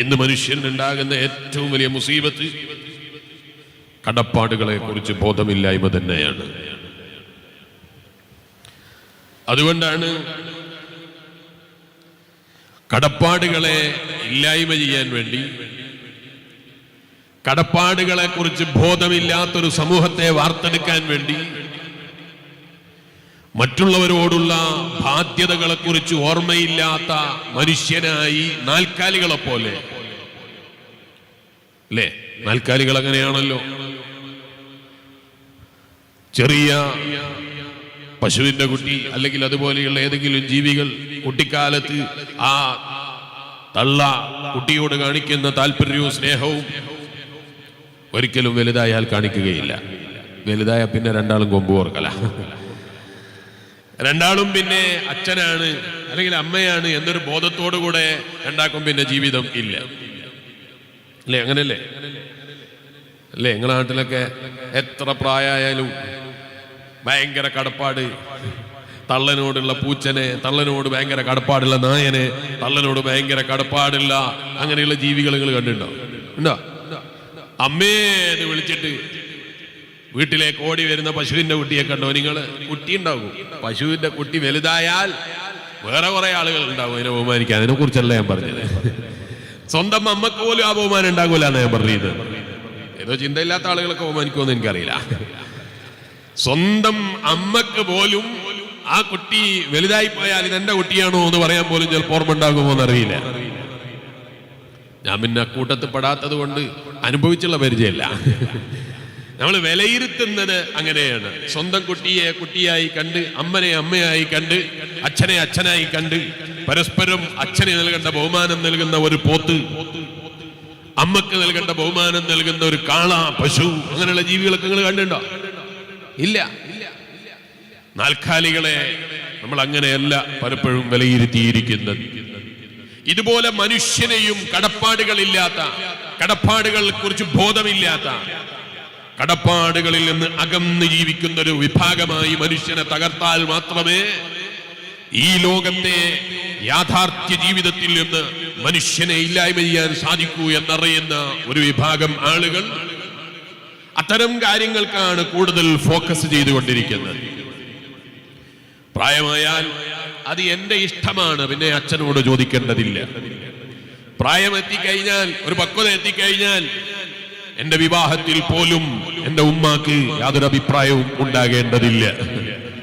ഇന്ന് മനുഷ്യനുണ്ടാകുന്ന ഏറ്റവും വലിയ മുസീബത്ത് കടപ്പാടുകളെ കുറിച്ച് ബോധമില്ലായ്മ തന്നെയാണ്. അതുകൊണ്ടാണ് കടപ്പാടുകളെ ഇല്ലായ്മ ചെയ്യാൻ വേണ്ടി, കടപ്പാടുകളെ കുറിച്ച് ബോധമില്ലാത്തൊരു സമൂഹത്തെ വാർത്തെടുക്കാൻ വേണ്ടി, മറ്റുള്ളവരോടുള്ള ബാധ്യതകളെ കുറിച്ച് ഓർമ്മയില്ലാത്ത മനുഷ്യനായി നാൽക്കാലികളെ പോലെ, അല്ലേ? നാൽക്കാലികൾ അങ്ങനെയാണല്ലോ. ചെറിയ പശുവിന്റെ കുട്ടി അല്ലെങ്കിൽ അതുപോലെയുള്ള ഏതെങ്കിലും ജീവികൾ കുട്ടിക്കാലത്ത് ആ തള്ള കുട്ടിയോട് കാണിക്കുന്ന താല്പര്യവും സ്നേഹവും ഒരിക്കലും വലുതായാൽ കാണിക്കുകയില്ല. വലുതായ പിന്നെ രണ്ടാളും കൊമ്പ് ഓർക്കല, രണ്ടാളും പിന്നെ അച്ഛനാണ് അല്ലെങ്കിൽ അമ്മയാണ് എന്നൊരു ബോധത്തോടു കൂടെ രണ്ടാക്കും പിന്നെ ജീവിതം ഇല്ല. അല്ലേ? അങ്ങനെയല്ലേ? അല്ലേ? നിങ്ങളുടെ നാട്ടിലൊക്കെ എത്ര പ്രായമായാലും ഭയങ്കര കടപ്പാട്, തള്ളനോടുള്ള പൂച്ചനെ, തള്ളനോട് ഭയങ്കര കടപ്പാടുള്ള നായനെ, തള്ളനോട് ഭയങ്കര കടപ്പാടുള്ള അങ്ങനെയുള്ള ജീവികൾ നിങ്ങൾ കണ്ടിട്ടുണ്ടോ? ഉണ്ടോ? അമ്മേന്ന് വിളിച്ചിട്ട് വീട്ടിലേക്ക് ഓടി വരുന്ന പശുവിന്റെ കുട്ടിയെ കണ്ടോ നിങ്ങൾ? കുട്ടി ഉണ്ടാകും. പശുവിന്റെ കുട്ടി വലുതായാൽ വേറെ കുറെ ആളുകൾ ഉണ്ടാവും അതിനെ ബഹുമാനിക്കാൻ. അതിനെ കുറിച്ചല്ല ഞാൻ പറഞ്ഞത്. സ്വന്തം അമ്മക്ക് പോലും ആ ബഹുമാനം ഉണ്ടാകൂല എന്ന് ഞാൻ പറഞ്ഞത്. ഏതോ ചിന്തയില്ലാത്ത ആളുകളൊക്കെ ബഹുമാനിക്കുമെന്ന് എനിക്കറിയില്ല. സ്വന്തം അമ്മക്ക് പോലും ആ കുട്ടി വലുതായി പോയാൽ ഇതെന്റെ കുട്ടിയാണോ എന്ന് പറയാൻ പോലും ചിലപ്പോൾ ഓർമ്മ ഉണ്ടാകുമോ എന്നറിയില്ല. ഞാൻ പിന്നെ അക്കൂട്ടത്തിൽ പെടാത്തത് കൊണ്ട് അനുഭവിച്ചുള്ള പരിചയമില്ല. നമ്മൾ വിലയിരുത്തുന്നത് അങ്ങനെയാണ്. സ്വന്തം കുട്ടിയെ കുട്ടിയായി കണ്ട്, അമ്മനെ അമ്മയായി കണ്ട്, അച്ഛനെ അച്ഛനായി കണ്ട്, പരസ്പരം അച്ഛനെ നൽകേണ്ട ബഹുമാനം നൽകുന്ന ഒരു പോത്ത്, അമ്മക്ക് നൽകേണ്ട ബഹുമാനം നൽകുന്ന ഒരു കാള, പശു, അങ്ങനെയുള്ള ജീവികളൊക്കെ നിങ്ങൾ കണ്ടിട്ടുണ്ടോ? ഇല്ല. നാൽക്കാലികളെ നമ്മൾ അങ്ങനെയല്ല പലപ്പോഴും വിലയിരുത്തിയിരിക്കുന്നത്. ഇതുപോലെ മനുഷ്യനെയും കടപ്പാടുകളില്ലാത്ത, കടപ്പാടുകളെ കുറിച്ച് ബോധമില്ലാത്ത, കടപ്പാടുകളിൽ നിന്ന് അകന്ന് ജീവിക്കുന്ന ഒരു വിഭാഗമായി മനുഷ്യനെ തകർത്താൽ മാത്രമേ ഈ ലോകത്തെ യാഥാർത്ഥ്യ ജീവിതത്തിൽ നിന്ന് മനുഷ്യനെ ഇല്ലായ്മ ചെയ്യാൻ സാധിക്കൂ എന്നറിയുന്ന ഒരു വിഭാഗം ആളുകൾ അത്തരം കാര്യങ്ങൾക്കാണ് കൂടുതൽ ഫോക്കസ് ചെയ്തുകൊണ്ടിരിക്കുന്നത്. പ്രായമായാൽ അത് എന്റെ ഇഷ്ടമാണ്, പിന്നെ അച്ഛനോട് ചോദിക്കേണ്ടതില്ല. പ്രായം എത്തിക്കഴിഞ്ഞാൽ, ഒരു പക്വത എത്തിക്കഴിഞ്ഞാൽ എന്റെ വിവാഹത്തിൽ പോലും എന്റെ ഉമ്മാക്ക് യാതൊരു അഭിപ്രായവും ഉണ്ടാകേണ്ടതില്ല.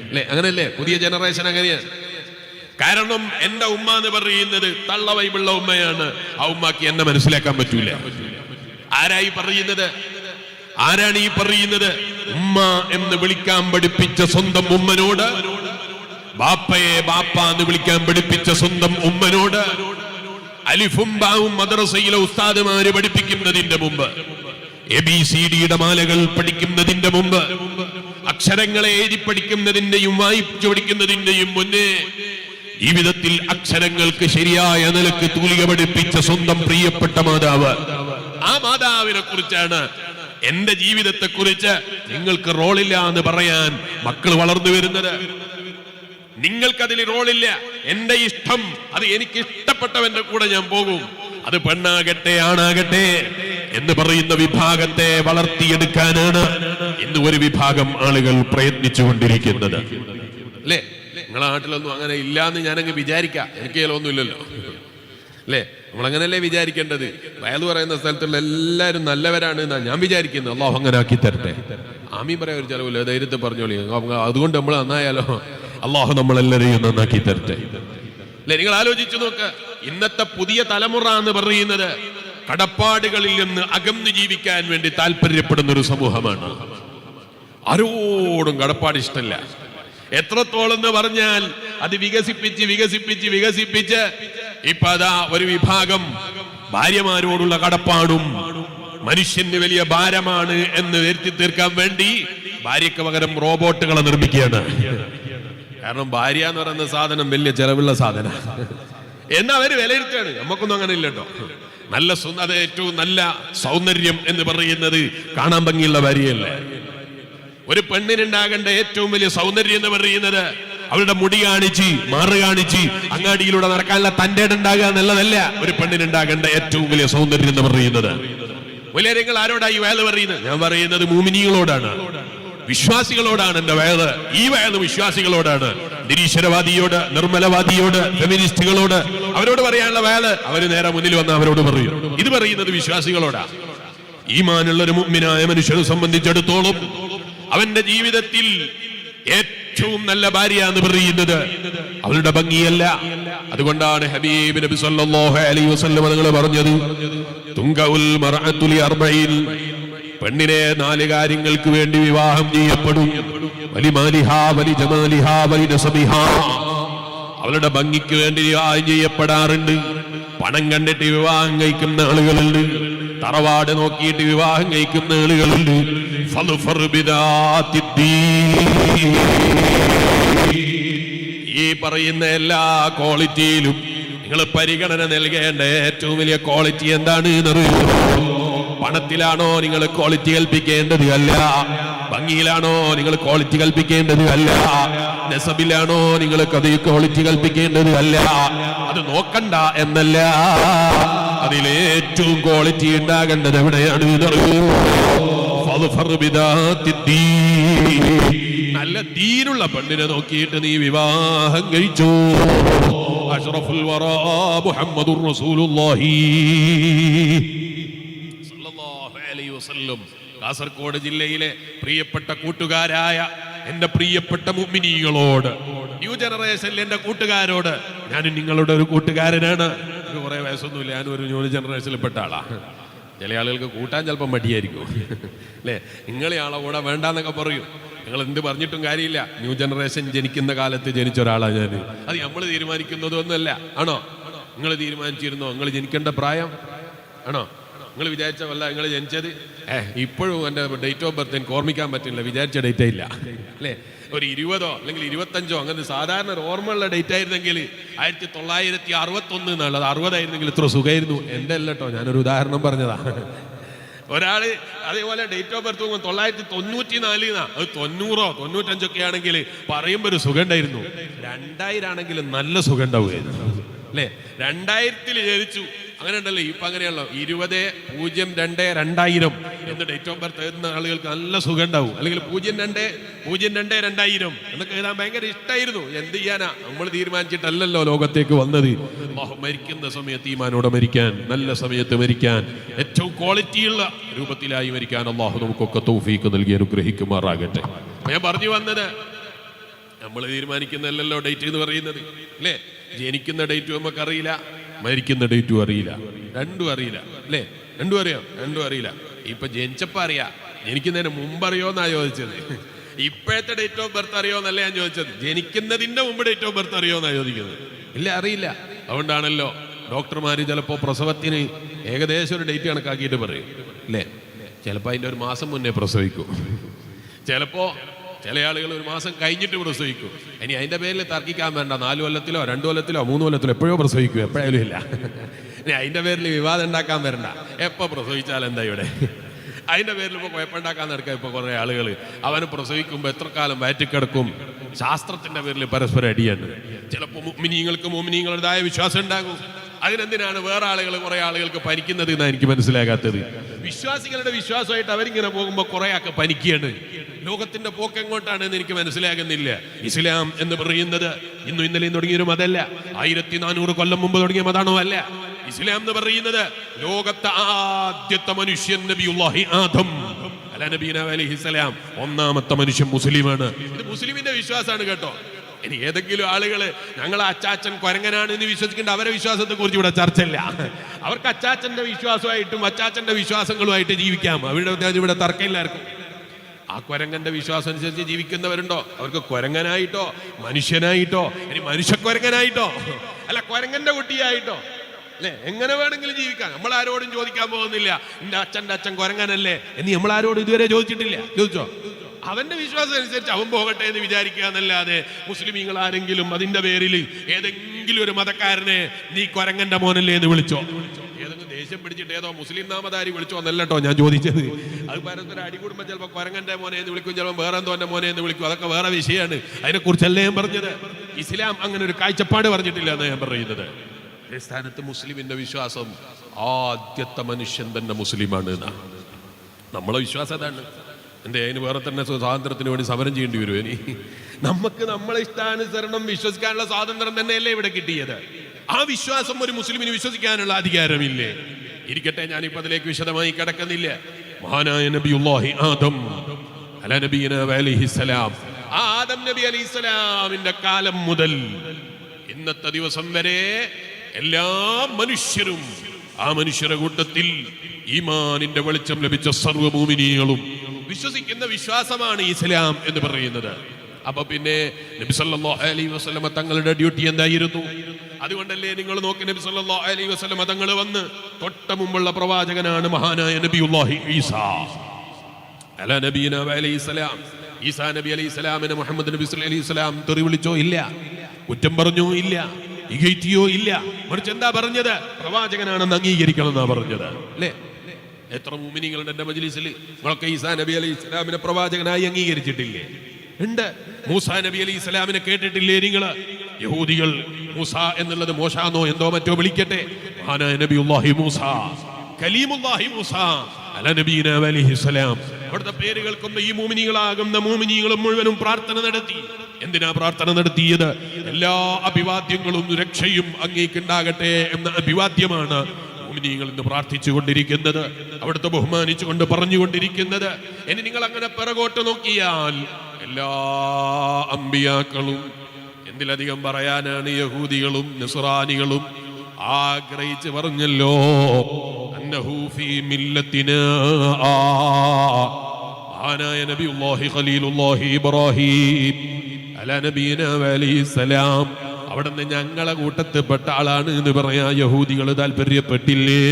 അല്ലെ? അങ്ങനെയല്ലേ? പുതിയ ജനറേഷൻ അങ്ങനെയാണ്. കാരണം എന്റെ ഉമ്മ എന്ന് പറയുന്നത് തള്ളവൈബുള്ള ഉമ്മയാണ്. ആ ഉമ്മാക്ക് എന്നെ മനസ്സിലാക്കാൻ പറ്റൂല. ആരായി പറയുന്നത്? ആരാണ് ഈ പറയുന്നത്? ഉമ്മ എന്ന് വിളിക്കാൻ പഠിപ്പിച്ച സ്വന്തം ഉമ്മനോട്, ബാപ്പയെ ബാപ്പ എന്ന് വിളിക്കാൻ പഠിപ്പിച്ച സ്വന്തം ഉമ്മനോട്, അലിഫും ബാവും മദ്രസയിലെ ഉസ്താദുമാര് പഠിപ്പിക്കുന്നതിന്റെ മുമ്പ്, ABCDയുടെ മാലകൾ പഠിക്കുന്നതിന്റെ മുമ്പ്, അക്ഷരങ്ങളെ എഴുതി പഠിക്കുന്നതിന്റെയും വായിച്ചു പഠിക്കുന്നതിന്റെയും മുന്നേ ജീവിതത്തിൽ അക്ഷരങ്ങൾക്ക് ശരിയായ നിലക്ക് തൂലിക പഠിപ്പിച്ച സ്വന്തം പ്രിയപ്പെട്ട മാതാവ്, ആ മാതാവിനെ കുറിച്ചാണ്, എന്റെ ജീവിതത്തെ കുറിച്ച് നിങ്ങൾക്ക് റോളില്ല എന്ന് പറയാൻ മക്കൾ വളർന്നു വരുന്നത്. നിങ്ങൾക്കതിൽ റോളില്ല, എന്റെ ഇഷ്ടം, അത് എനിക്ക് ഇഷ്ടപ്പെട്ടവന്റെ കൂടെ ഞാൻ പോകും, അത് പെണ്ണാകട്ടെ ആണാകട്ടെ എന്ന് പറയുന്ന വിഭാഗത്തെ വളർത്തിയെടുക്കാനാണ് ഇന്ന് ഒരു വിഭാഗം ആളുകൾ പ്രയത്നിച്ചുകൊണ്ടിരിക്കുന്നത്. അല്ലേ? നിങ്ങളെ നാട്ടിലൊന്നും അങ്ങനെ ഇല്ലാന്ന് ഞാനങ്ങ് വിചാരിക്കാം. എനിക്ക് ഒന്നുമില്ലല്ലോ. അല്ലേ? നമ്മളങ്ങനല്ലേ വിചാരിക്കേണ്ടത്. വയൽ പറയുന്ന സ്ഥലത്തുള്ള എല്ലാവരും നല്ലവരാണ് എന്നാ ഞാൻ വിചാരിക്കുന്നത്. അള്ളാഹു അങ്ങനെ ആക്കി തരട്ടെ. ആമീൻ പറയാൻ ഒരു ചിലവില്ല, ധൈര്യത്തെ പറഞ്ഞോളി. അതുകൊണ്ട് നമ്മൾ നന്നായാലോ? അള്ളാഹു നമ്മളെല്ലാവരെയും നന്നാക്കി തരട്ടെ. അല്ലെ? നിങ്ങൾ ആലോചിച്ചു നോക്ക്. ഇന്നത്തെ പുതിയ തലമുറ എന്ന് പറയുന്നത് കടപ്പാടുകളിൽ നിന്ന് അകന്നു ജീവിക്കാൻ വേണ്ടി താല്പര്യപ്പെടുന്ന ഒരു സമൂഹമാണ്. ആരോടും കടപ്പാട് ഇഷ്ടമല്ല. എത്രത്തോളം എന്ന് പറഞ്ഞാൽ അത് വികസിപ്പിച്ച് വികസിപ്പിച്ച് വികസിപ്പിച്ച് ഇപ്പൊ അതാ ഒരു വിഭാഗം ഭാര്യമാരോടുള്ള കടപ്പാടും മനുഷ്യന് വലിയ ഭാരമാണ് എന്ന് വരുത്തി തീർക്കാൻ വേണ്ടി ഭാര്യക്ക് പകരം റോബോട്ടുകളെ നിർമ്മിക്കുകയാണ്. കാരണം ഭാര്യ എന്ന് പറയുന്ന സാധനം വലിയ ചെലവുള്ള സാധന എന്നാ അവര് വിലയിരുത്തുകയാണ്. നമുക്കൊന്നും അങ്ങനെ ഇല്ലട്ടോ. നല്ല അത് ഏറ്റവും നല്ല സൗന്ദര്യം എന്ന് പറയുന്നത് കാണാൻ ഭംഗിയുള്ള ഭാര്യയല്ലേ. ഒരു പെണ്ണിനുണ്ടാകേണ്ട ഏറ്റവും വലിയ സൗന്ദര്യം എന്ന് പറയുന്നത് അവളുടെ മുടി കാണിച്ച് മാറ് കാണിച്ച് അങ്ങാടിയിലൂടെ നടക്കാനുള്ള തന്റെ ഉണ്ടാകുക എന്നുള്ളതല്ല ഒരു പെണ്ണിനുണ്ടാകേണ്ട ഏറ്റവും വലിയ സൗന്ദര്യം എന്ന് പറയുന്നത്. വലിയ നിങ്ങൾ ആരോടായി വയല് പറയുന്നത്? ഞാൻ പറയുന്നത് മുഅ്മിനീങ്ങളോടാണ്, വിശ്വാസികളോടാണ് എന്റെ വയല്. ഈ വയല് വിശ്വാസികളോടാണ്, നിരീശ്വരവാദിയോട്, നിർമ്മലവാദിയോട്, ഫെമിനിസ്റ്റുകളോട് അവരോട് പറയാനുള്ള വയല് അവര് നേരെ മുന്നിൽ വന്ന് അവരോട് പറയും. ഇത് പറയുന്നത് വിശ്വാസികളോടാ. ഈമാനുള്ള ഒരു മുഅ്മിനായ മനുഷ്യനെ സംബന്ധിച്ചിടത്തോളം അവന്റെ ജീവിതത്തിൽ ഏറ്റവും നല്ല ഭാര്യ എന്ന് പറയുന്നത് അവളുടെ ഭംഗിയല്ല. അതുകൊണ്ടാണ് ഹബീബ് നബി സല്ലല്ലാഹു അലൈഹി വസല്ലം തങ്ങൾ പറഞ്ഞത്, തുങ്കഉൽ മർഅതു ലിഅർബഈൻ, പെണ്ണിനെ 4 കാര്യങ്ങൾക്ക് വേണ്ടി വിവാഹം ചെയ്യപ്പെടും. വലിമാലിഹാ വലിജമാലിഹാ വലിനസബിഹാ, അവളുടെ ഭംഗിക്ക് വേണ്ടി വിവാഹം ചെയ്യപ്പെടാറുണ്ട്. പണം കണ്ടിട്ട് വിവാഹം കഴിക്കുന്ന ആളുകളുണ്ട്, തറവാട് നോക്കിയിട്ട് വിവാഹം കഴിക്കുന്ന ആളുകളുണ്ട്. ഈ പറയുന്ന എല്ലാ ക്വാളിറ്റിയിലും നിങ്ങൾ പരിഗണന നൽകേണ്ട ഏറ്റവും വലിയ ക്വാളിറ്റി എന്താണ് എന്നറിയുമോ? പണത്തിലാണോ നിങ്ങൾ ക്വാളിറ്റി കൽപ്പിക്കേണ്ടത്? അല്ല. ഭംഗിയിലാണോ നിങ്ങൾ ക്വാളിറ്റി കൽപ്പിക്കേണ്ടത്? അല്ല. നസബിലാണോ നിങ്ങൾ ക്വാളിറ്റി കൽപ്പിക്കേണ്ടത്? അല്ല. അത് നോക്കണ്ട എന്നല്ല, അതിലേറ്റവും ക്വാളിറ്റി ഉണ്ടാകേണ്ടത് എവിടെയാണ് എന്നറിയുമോ? നല്ല ദീനുള്ള പെണ്ണിനെ നോക്കിയിട്ട് നീ വിവാഹം കഴിച്ചു. അഷ്റഫുൽ വറാ മുഹമ്മദുർ റസൂലുള്ളാഹി സ്വല്ലല്ലാഹു അലൈഹി വസല്ലം. കാസർഗോഡ് ജില്ലയിലെ പ്രിയപ്പെട്ട കൂട്ടുകാരായ എന്റെ പ്രിയപ്പെട്ട മുഅ്മിനീങ്ങളോട്, ന്യൂ ജനറേഷനിലെ എന്റെ കൂട്ടുകാരോട്, ഞാനും നിങ്ങളുടെ ഒരു കൂട്ടുകാരനാണ്. കുറെ വയസ്സൊന്നുമില്ല, ഞാനും ഒരു ന്യൂ ജനറേഷനിൽ പെട്ട ആളാ. ചില ആളുകൾക്ക് കൂട്ടാൻ ചിലപ്പോൾ മടിയായിരിക്കും അല്ലേ? നിങ്ങളെ ആളെ കൂടെ വേണ്ടാന്നൊക്കെ പറയും. നിങ്ങൾ എന്ത് പറഞ്ഞിട്ടും കാര്യമില്ല. ന്യൂ ജനറേഷൻ ജനിക്കുന്ന കാലത്ത് ജനിച്ച ഒരാളാണ് ഞാൻ. അത് നമ്മൾ തീരുമാനിക്കുന്നതൊന്നുമല്ല. ആണോ? നിങ്ങൾ തീരുമാനിച്ചിരുന്നോ നിങ്ങൾ ജനിക്കേണ്ട പ്രായം? ആണോ? നിങ്ങൾ വിചാരിച്ച വല്ല നിങ്ങൾ ജനിച്ചത്? ഇപ്പോഴും എൻ്റെ ഡേറ്റ് ഓഫ് ബർത്ത് എനിക്ക് ഓർമ്മിക്കാൻ പറ്റില്ല, വിചാരിച്ച ഡേറ്റേ ഇല്ല അല്ലേ? ഒരു 20 അല്ലെങ്കിൽ 25 അങ്ങനെ സാധാരണ ഒരു ഓർമ്മയുള്ള ഡേറ്റ് ആയിരുന്നെങ്കിൽ 1961 എന്നുള്ളത് 60 ആയിരുന്നെങ്കിൽ ഇത്ര സുഖമായിരുന്നു. എൻ്റെ അല്ല കേട്ടോ, ഞാനൊരു ഉദാഹരണം പറഞ്ഞതാ. ഒരാള് അതേപോലെ ഡേറ്റ് ഓഫ് ബർത്ത് 1994 അത് 90 95 ഒക്കെ ആണെങ്കിൽ പറയുമ്പോൾ ഒരു സുഖം ഉണ്ടായിരുന്നു. 2000 ആണെങ്കിൽ നല്ല സുഖം ഉണ്ടാവുമായിരുന്നു അല്ലേ? 2000 ജനിച്ചു അങ്ങനെ ഉണ്ടല്ലോ. ഇപ്പൊ അങ്ങനെയല്ലോ, 20-02-2000 എന്ന് ഡേറ്റ് ഓഫ് ബർത്ത് എഴുതുന്ന ആളുകൾക്ക് നല്ല സുഖം ഉണ്ടാവും. അല്ലെങ്കിൽ 02-02-2000 എന്നൊക്കെ എഴുതാൻ ഭയങ്കര ഇഷ്ടമായിരുന്നു. എന്ത് ചെയ്യാനാ, നമ്മൾ തീരുമാനിച്ചിട്ടല്ലല്ലോ ലോകത്തേക്ക് വന്നത്. മരിക്കുന്ന സമയത്ത് ഈമാനോടെ മരിക്കാൻ, നല്ല സമയത്ത് മരിക്കാൻ, ഏറ്റവും ക്വാളിറ്റിയുള്ള രൂപത്തിലായി മരിക്കാൻ അള്ളാഹു നമുക്കൊക്കെ തൗഫീഖ് നൽകി അനുഗ്രഹിക്കുമാറാകട്ടെ. ഞാൻ പറഞ്ഞു വന്നത്, നമ്മൾ തീരുമാനിക്കുന്നല്ലോ ഡേറ്റ് എന്ന് പറയുന്നത് അല്ലേ? ജനിക്കുന്ന ഡേറ്റും നമുക്കറിയില്ല, മരിക്കുന്ന ഡേറ്റും അറിയില്ല, രണ്ടും അറിയില്ല അല്ലേ? രണ്ടും അറിയാം, രണ്ടും അറിയില്ല. ഇപ്പൊ ജനിച്ചപ്പോ അറിയാം, ജനിക്കുന്നതിന് മുമ്പ് അറിയോന്നാ ചോദിച്ചത്. ഇപ്പോഴത്തെ ഡേറ്റ് ഓഫ് ബർത്ത് അറിയോന്നല്ല ഞാൻ ചോദിച്ചത്. ജനിക്കുന്നതിന്റെ മുമ്പ് ഡേറ്റ് ഓഫ് ബർത്ത് അറിയോന്നാ ചോദിക്കുന്നത്. ഇല്ല, അറിയില്ല. അതുകൊണ്ടാണല്ലോ ഡോക്ടർമാര് ചിലപ്പോ പ്രസവത്തിന് ഏകദേശം ഒരു ഡേറ്റ് കണക്കാക്കിയിട്ട് പറയും അല്ലേ? ചിലപ്പോ അതിന്റെ ഒരു മാസം മുന്നേ പ്രസവിക്കും, ചിലപ്പോ ചില ആളുകൾ ഒരു മാസം കഴിഞ്ഞിട്ട് പ്രസവിക്കും. ഇനി അതിന്റെ പേരിൽ തർക്കിക്കാൻ വേണ്ട. 4 കൊല്ലത്തിലോ 2 കൊല്ലത്തിലോ 3 കൊല്ലത്തിലോ എപ്പോഴോ പ്രസവിക്കും, എപ്പോഴായാലും ഇല്ല. ഇനി അതിന്റെ പേരിൽ വിവാദം ഉണ്ടാക്കാൻ വരണ്ട. എപ്പോ പ്രസവിച്ചാൽ എന്താ ഇവിടെ? അതിന്റെ പേരിൽ ഇപ്പോൾ കുഴപ്പമുണ്ടാക്കാൻ നടക്കുക. ഇപ്പൊ കുറെ ആളുകൾ അവന് പ്രസവിക്കുമ്പോൾ എത്ര കാലം വയറ്റിക്കിടക്കും, ശാസ്ത്രത്തിന്റെ പേരിൽ പരസ്പരം അടിയാണ്. ചിലപ്പോൾ മുഅ്മിനീങ്ങളുടേതായ വിശ്വാസം ഉണ്ടാകും. അതിനെന്തിനാണ് വേറെ ആളുകൾ കുറെ ആളുകൾക്ക് പനിക്കുന്നത് എന്നാണ് എനിക്ക് മനസ്സിലാകാത്തത്. വിശ്വാസികളുടെ വിശ്വാസമായിട്ട് അവരിങ്ങനെ പോകുമ്പോൾ കുറെ ആൾക്ക് പനിക്കുകയാണ്. ലോകത്തിന്റെ പോക്ക് എങ്ങോട്ടാണെന്ന് എനിക്ക് മനസ്സിലാകുന്നില്ല. ഇസ്ലാം എന്ന് പറയുന്നത് ഇന്നും ഇന്നലെയും തുടങ്ങിയൊരു മതമല്ല, 1400 കൊല്ലം മുമ്പ് തുടങ്ങിയ മതാണോ? അല്ല. ഇസ്ലാം എന്ന് പറയുന്നത് ലോകത്തെ ആദ്യത്തെ മനുഷ്യൻ നബിയുല്ലാഹി ആദം അലൈഹിസ്സലാം, ഒന്നാമത്തെ മനുഷ്യൻ മുസ്ലിമാണ്. ഇത് മുസ്ലിമിന്റെ വിശ്വാസമാണ് കേട്ടോ. ഇനി ഏതെങ്കിലും ആളുകള് ഞങ്ങളെ അച്ചാച്ചൻ കൊരങ്ങനാണ് എന്ന് വിശ്വസിക്കേണ്ട, അവരെ വിശ്വാസത്തെ കുറിച്ച് ഇവിടെ ചർച്ചയില്ല. അവർക്ക് അച്ചാച്ചന്റെ വിശ്വാസമായിട്ടും അച്ചാച്ചന്റെ വിശ്വാസങ്ങളുമായിട്ട് ജീവിക്കാം. ഇവിടെ തർക്കമില്ലായിരിക്കും. ആ കൊരങ്ങന്റെ വിശ്വാസം അനുസരിച്ച് ജീവിക്കുന്നവരുണ്ടോ? അവർക്ക് കൊരങ്ങനായിട്ടോ മനുഷ്യനായിട്ടോ, ഇനി മനുഷ്യക്കൊരങ്ങനായിട്ടോ അല്ല കൊരങ്ങന്റെ കുട്ടിയായിട്ടോ അല്ലെ, എങ്ങനെ വേണമെങ്കിലും ജീവിക്കാം. നമ്മൾ ആരോടും ചോദിക്കാൻ പോകുന്നില്ല എന്റെ അച്ഛന്റെ അച്ഛൻ കൊരങ്ങനല്ലേ എന്ന് നമ്മൾ ആരോടും ഇതുവരെ ചോദിച്ചിട്ടില്ല. ചോദിച്ചോ? അവന്റെ വിശ്വാസം അനുസരിച്ച് അവൻ പോകട്ടെ എന്ന് വിചാരിക്കുക എന്നല്ലാതെ മുസ്ലിമീങ്ങൾ ആരെങ്കിലും അതിന്റെ പേരിൽ ഏതെങ്കിലും ഒരു മതക്കാരനെ നീ കൊരങ്ങന്റെ മോനല്ലേ എന്ന് വിളിച്ചോ? ഏതെങ്കിലും ദേഷ്യം പിടിച്ചിട്ട് ഏതോ മുസ്ലിം നാമധാരി വിളിച്ചോ എന്നല്ലോ ഞാൻ ചോദിച്ചത്. അത് പരസ്പരം അടികൂടുമ്പോൾ ചിലപ്പോൾ കൊരങ്ങന്റെ മോനെ എന്ന് വിളിക്കും, ചിലപ്പോൾ വേറെ എന്തോന്റെ മോനെ എന്ന് വിളിക്കും. അതൊക്കെ വേറെ വിഷയമാണ്. അതിനെക്കുറിച്ചല്ലേ ഞാൻ പറഞ്ഞത്. ഇസ്ലാം അങ്ങനെ ഒരു കാഴ്ചപ്പാട് പറഞ്ഞിട്ടില്ല എന്ന് ഞാൻ പറയുന്നത്. സ്ഥാനത്ത് മുസ്ലിമിന്റെ വിശ്വാസം ആദ്യത്തെ മനുഷ്യൻ തന്നെ മുസ്ലിമാണ് എന്നാണ് നമ്മളെ വിശ്വാസം. അതാണ്. എന്തേ അതിന് വേറെ തന്നെ സ്വാതന്ത്ര്യത്തിന് വേണ്ടി സമരം ചെയ്യേണ്ടി വരുമോ? ഇനി നമുക്ക് നമ്മളെ ഇഷ്ടാനുസരണം വിശ്വസിക്കാനുള്ള സ്വാതന്ത്ര്യം തന്നെയല്ലേ ഇവിടെ കിട്ടിയത്. ആ വിശ്വാസം ഒരു മുസ്ലിമിന് വിശ്വസിക്കാനുള്ള അധികാരമില്ലേ? ഇരിക്കട്ടെ, ഞാനിപ്പോ അതിലേക്ക് വിശദമായി കിടക്കുന്നില്ല. മഹാനായ നബിയുല്ലാഹി ആദം അലാ നബിയിനാ അലൈഹിസ്സലാം, ആ ആദം നബി അലൈഹിസ്സലാമിന്റെ കാലം മുതൽ ഇന്നത്തെ ദിവസം വരെ എല്ലാ മനുഷ്യരും, ആ മനുഷ്യരുടെ കൂട്ടത്തിൽ ഈമാനിന്റെ വെളിച്ചം ലഭിച്ച സർവ്വ മുഅ്മിനീങ്ങളും വിശ്വസിക്കുന്ന വിശ്വാസമാണ് ഇസ്ലാം എന്ന് പറയുന്നത്. അപ്പൊ പിന്നെ നബി സല്ലല്ലാഹു അലൈഹി വസല്ലമ തങ്ങളുടെ ഡ്യൂട്ടി എന്തായിരുന്നു? അതുകൊണ്ടല്ലേ നിങ്ങൾ നോക്കി, നബി സല്ലല്ലാഹു അലൈഹി വസല്ലമ തങ്ങൾ വന്ന് തൊട്ട മുമ്പുള്ള പ്രവാചകനാണ് മഹാനായ നബിയുല്ലാഹി ഈസാ അലാ നബിയിനാ അലൈഹിസ്സലാം. ഈസാ നബി അലൈഹിസ്സലാമിനെ മുഹമ്മദ് നബി സല്ലല്ലാഹു അലൈഹി വസല്ലം തെറി വിളിച്ചോ ഇല്ല, കുറ്റം പറഞ്ഞോ ഇല്ല, ഇകഴ്ത്തിയോ ഇല്ല. മറിച്ച് എന്താ പറഞ്ഞത്? പ്രവാചകനാണെന്ന് അംഗീകരിക്കണം എന്നാ പറഞ്ഞത്. അല്ലേ? എത്ര മുഅ്മിനീങ്ങളുണ്ട് എന്റെ മജ്ലിസിൽ? നിങ്ങളൊക്കെ ഈസാ നബി അലൈഹി സ്വലാമിനെ പ്രവാചകനായി അംഗീകരിച്ചിട്ടില്ലേ? ഉണ്ട്. മൂസാ നബി അലൈഹി സ്വലാമിനെ കേട്ടിട്ടില്ലേ നിങ്ങൾ? യഹൂദികൾ മൂസ എന്നുള്ളത് മോശാന്നോ എന്തോ മറ്റോ വിളിക്കട്ടെ. മഹാനായ നബിയുല്ലാഹി മൂസ, കലീമുല്ലാഹി മൂസ അലാ നബിയിനാ അലൈഹിസ്സലാം. അവിടുത്തെ പേര് കേൾക്കുന്ന ഈ മുഅ്മിനീകളാകുന്ന മുഅ്മിനീങ്ങളും മുഴുവനും പ്രാർത്ഥന നടത്തി. എന്തിനാ പ്രാർത്ഥന നടത്തിയത്? എല്ലാ അഭിവാദ്യങ്ങളും രക്ഷയും അങ്ങേക്കുണ്ടാകട്ടെ എന്ന അഭിവാദ്യമാണ് മുഅ്മിനീങ്ങൾ ഇന്ന് പ്രാർത്ഥിച്ചുകൊണ്ടിരിക്കുന്നത്, അവിടുത്തെ ബഹുമാനിച്ചുകൊണ്ട് പറഞ്ഞുകൊണ്ടിരിക്കുന്നത്. ഇനി നിങ്ങൾ അങ്ങനെ പിറകോട്ട് നോക്കിയാൽ എല്ലാ അമ്പിയാക്കളും, എന്തിലധികം പറയാനാണ് യഹൂദികളും നസ്റാനികളും ആഗ്രഹിച്ച് പറഞ്ഞല്ലോ, അന്നഹു ഫീ മില്ലത്തിനാ. മഹാനായ നബിയുല്ലാഹി ഖലീലുല്ലാഹി ഇബ്രാഹിം അലാ നബിയിനാ അലൈഹിസ്സലാം അവിടുന്ന് ഞങ്ങളെ കൂട്ടത്തിൽപ്പെട്ട ആളാണ് എന്ന് പറയാ യഹൂദികൾ താല്പര്യപ്പെട്ടില്ലേ?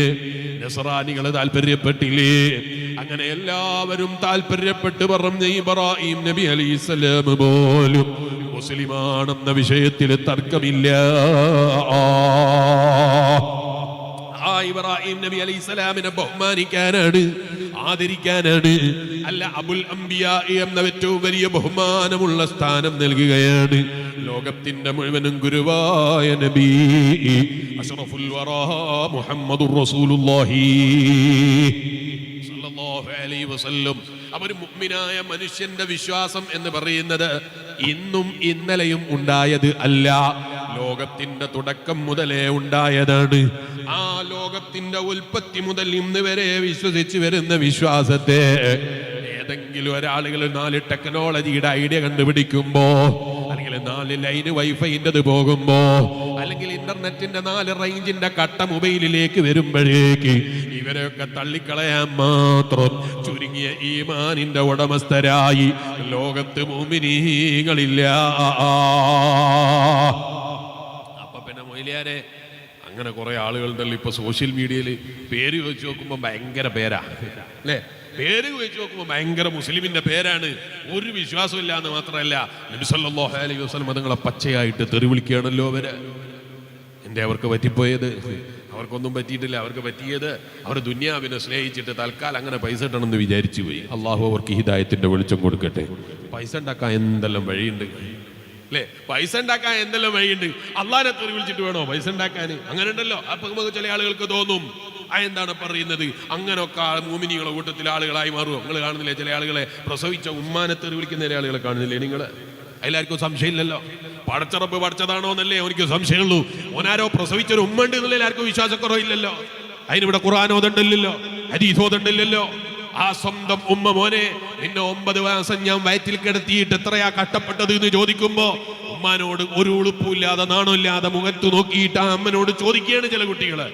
നസ്റാനികൾ താല്പര്യപ്പെട്ടില്ലേ? അങ്ങനെ എല്ലാവരും താല്പര്യപ്പെട്ട് പറഞ്ഞ ഇബ്രാഹിം നബി അലൈഹിസ്സലാം പോലും മുസ്ലിമാണെന്ന വിഷയത്തിൽ തർക്കമില്ല. ആ ഇബ്രാഹിം നബി അലൈഹിസ്സലാമിനെ ബഹുമാനിക്കാനാണ്, ആദരിക്കാനാണ്, അല്ല അബുൽ അംബിയാ എന്ന ഏറ്റവും വലിയ ബഹുമാനമുള്ള സ്ഥാനം നൽകുകയാണ് ലോകത്തിന്റെ മുഴുവനും ഗുരുവായ നബി അഷ്റഫുൽ വറാ മുഹമ്മദുർ റസൂലുള്ളാഹി സല്ലല്ലാഹു അലൈഹി വസല്ലം. ഒരു മുഅ്മിനായ മനുഷ്യന്റെ വിശ്വാസം എന്ന് പറയുന്നത് ഇന്നും ഇന്നലെയും ഉണ്ടായത് അല്ല, ലോകത്തിന്റെ തുടക്കം മുതലേ ഉണ്ടായതാണ്. ആ ലോകത്തിന്റെ ഉൽപ്പത്തി മുതൽ ഇന്ന് വരെ വിശ്വസിച്ച് വരുന്ന വിശ്വാസത്തെ ഏതെങ്കിലും ഒരാളുകൾ 4 ടെക്നോളജിയുടെ ഐഡിയ കണ്ടുപിടിക്കുമ്പോ, അല്ലെങ്കിൽ 4 ലൈന് വൈഫൈൻ്റെത് പോകുമ്പോ, അല്ലെങ്കിൽ ഇന്റർനെറ്റിന്റെ 4 റേഞ്ചിന്റെ കട്ട മൊബൈലിലേക്ക് വരുമ്പോഴേക്ക് ഇവരെയൊക്കെ തള്ളിക്കളയാൻ മാത്രം ചുരുങ്ങിയ ഈമാനിന്റെ ഉടമസ്ഥരായി ലോകത്ത് മുഅ്മിനീങ്ങളില്ല. അപ്പൊ പിന്നെ മൊയ്ലിയാരെ അങ്ങനെ കുറെ ആളുകളുണ്ടല്ലോ ഇപ്പൊ സോഷ്യൽ മീഡിയയിൽ. പേര് ചോദിച്ചു നോക്കുമ്പോൾ ഭയങ്കര പേരാ, അല്ലേ? പേര് ചോദിച്ചു നോക്കുമ്പോൾ ഭയങ്കര മുസ്ലിമിന്റെ പേരാണ്. ഒരു വിശ്വാസമില്ല എന്ന് മാത്രമല്ല, നബി സല്ലല്ലാഹു അലൈഹി വസല്ലം അതുങ്ങളെ പച്ചയായിട്ട് തെറി വിളിക്കുകയാണല്ലോ അവര്. എന്തേ അവർക്ക് പറ്റിപ്പോയത്? അവർക്കൊന്നും പറ്റിയിട്ടില്ല. അവർക്ക് പറ്റിയത് അവർ ദുനിയാവിനെ സ്നേഹിച്ചിട്ട് തൽക്കാലം അങ്ങനെ പൈസ ഇട്ടണമെന്ന് വിചാരിച്ചു പോയി. അള്ളാഹു അവർക്ക് ഹിദായത്തിന്റെ വെളിച്ചം കൊടുക്കട്ടെ. പൈസ ഉണ്ടാക്കാൻ എന്തെല്ലാം വഴിയുണ്ട്, അല്ലേ? പൈസ ഉണ്ടാക്കാൻ എന്തെല്ലാം വഴിയുണ്ട്. അള്ളാഹിനെ തെറി വിളിച്ചിട്ട് വേണോ പൈസ ഉണ്ടാക്കാൻ? അങ്ങനെ ഉണ്ടല്ലോ. അപ്പൊ നമുക്ക് ചില ആളുകൾക്ക് തോന്നും, എന്താണ് പറയുന്നത്, അങ്ങനെയൊക്കെ മുഅ്മിനീങ്ങളുടെ കൂട്ടത്തിൽ ആളുകളായി മാറുമോ? നിങ്ങൾ കാണുന്നില്ലേ ചില ആളുകളെ പ്രസവിച്ച ഉമ്മാനെ തെറി വിളിക്കുന്ന ചില ആളുകളെ കാണുന്നില്ലേ നിങ്ങൾ? എല്ലാവർക്കും സംശയമില്ലല്ലോ. പടച്ചറപ്പ് പഠിച്ചതാണോ എന്നല്ലേ എനിക്ക് സംശയമുള്ളൂ. ഓനാരോ പ്രസവിച്ചൊരു ഉമ്മ ഉണ്ട് എന്നുള്ള എല്ലാവർക്കും വിശ്വാസക്കുറവില്ലല്ലോ. അതിനിവിടെ ഖുർആൻ ഓതണ്ടില്ലല്ലോ, ഹദീസ് ഓതണ്ടില്ലല്ലോ. ആ സ്വന്തം ഉമ്മ, മോനെ നിന്നെ 9 മാസം ഞാൻ വയറ്റിൽ കിടത്തിയിട്ട് എത്രയാ കഷ്ടപ്പെട്ടത് എന്ന് ചോദിക്കുമ്പോ ഉമ്മാനോട് ഒരു ഉളുപ്പില്ലാതെ നാണമില്ലാതെ മുഖത്ത് നോക്കിയിട്ട് ആ അമ്മനോട് ചോദിക്കുകയാണ് ചില കുട്ടികള്.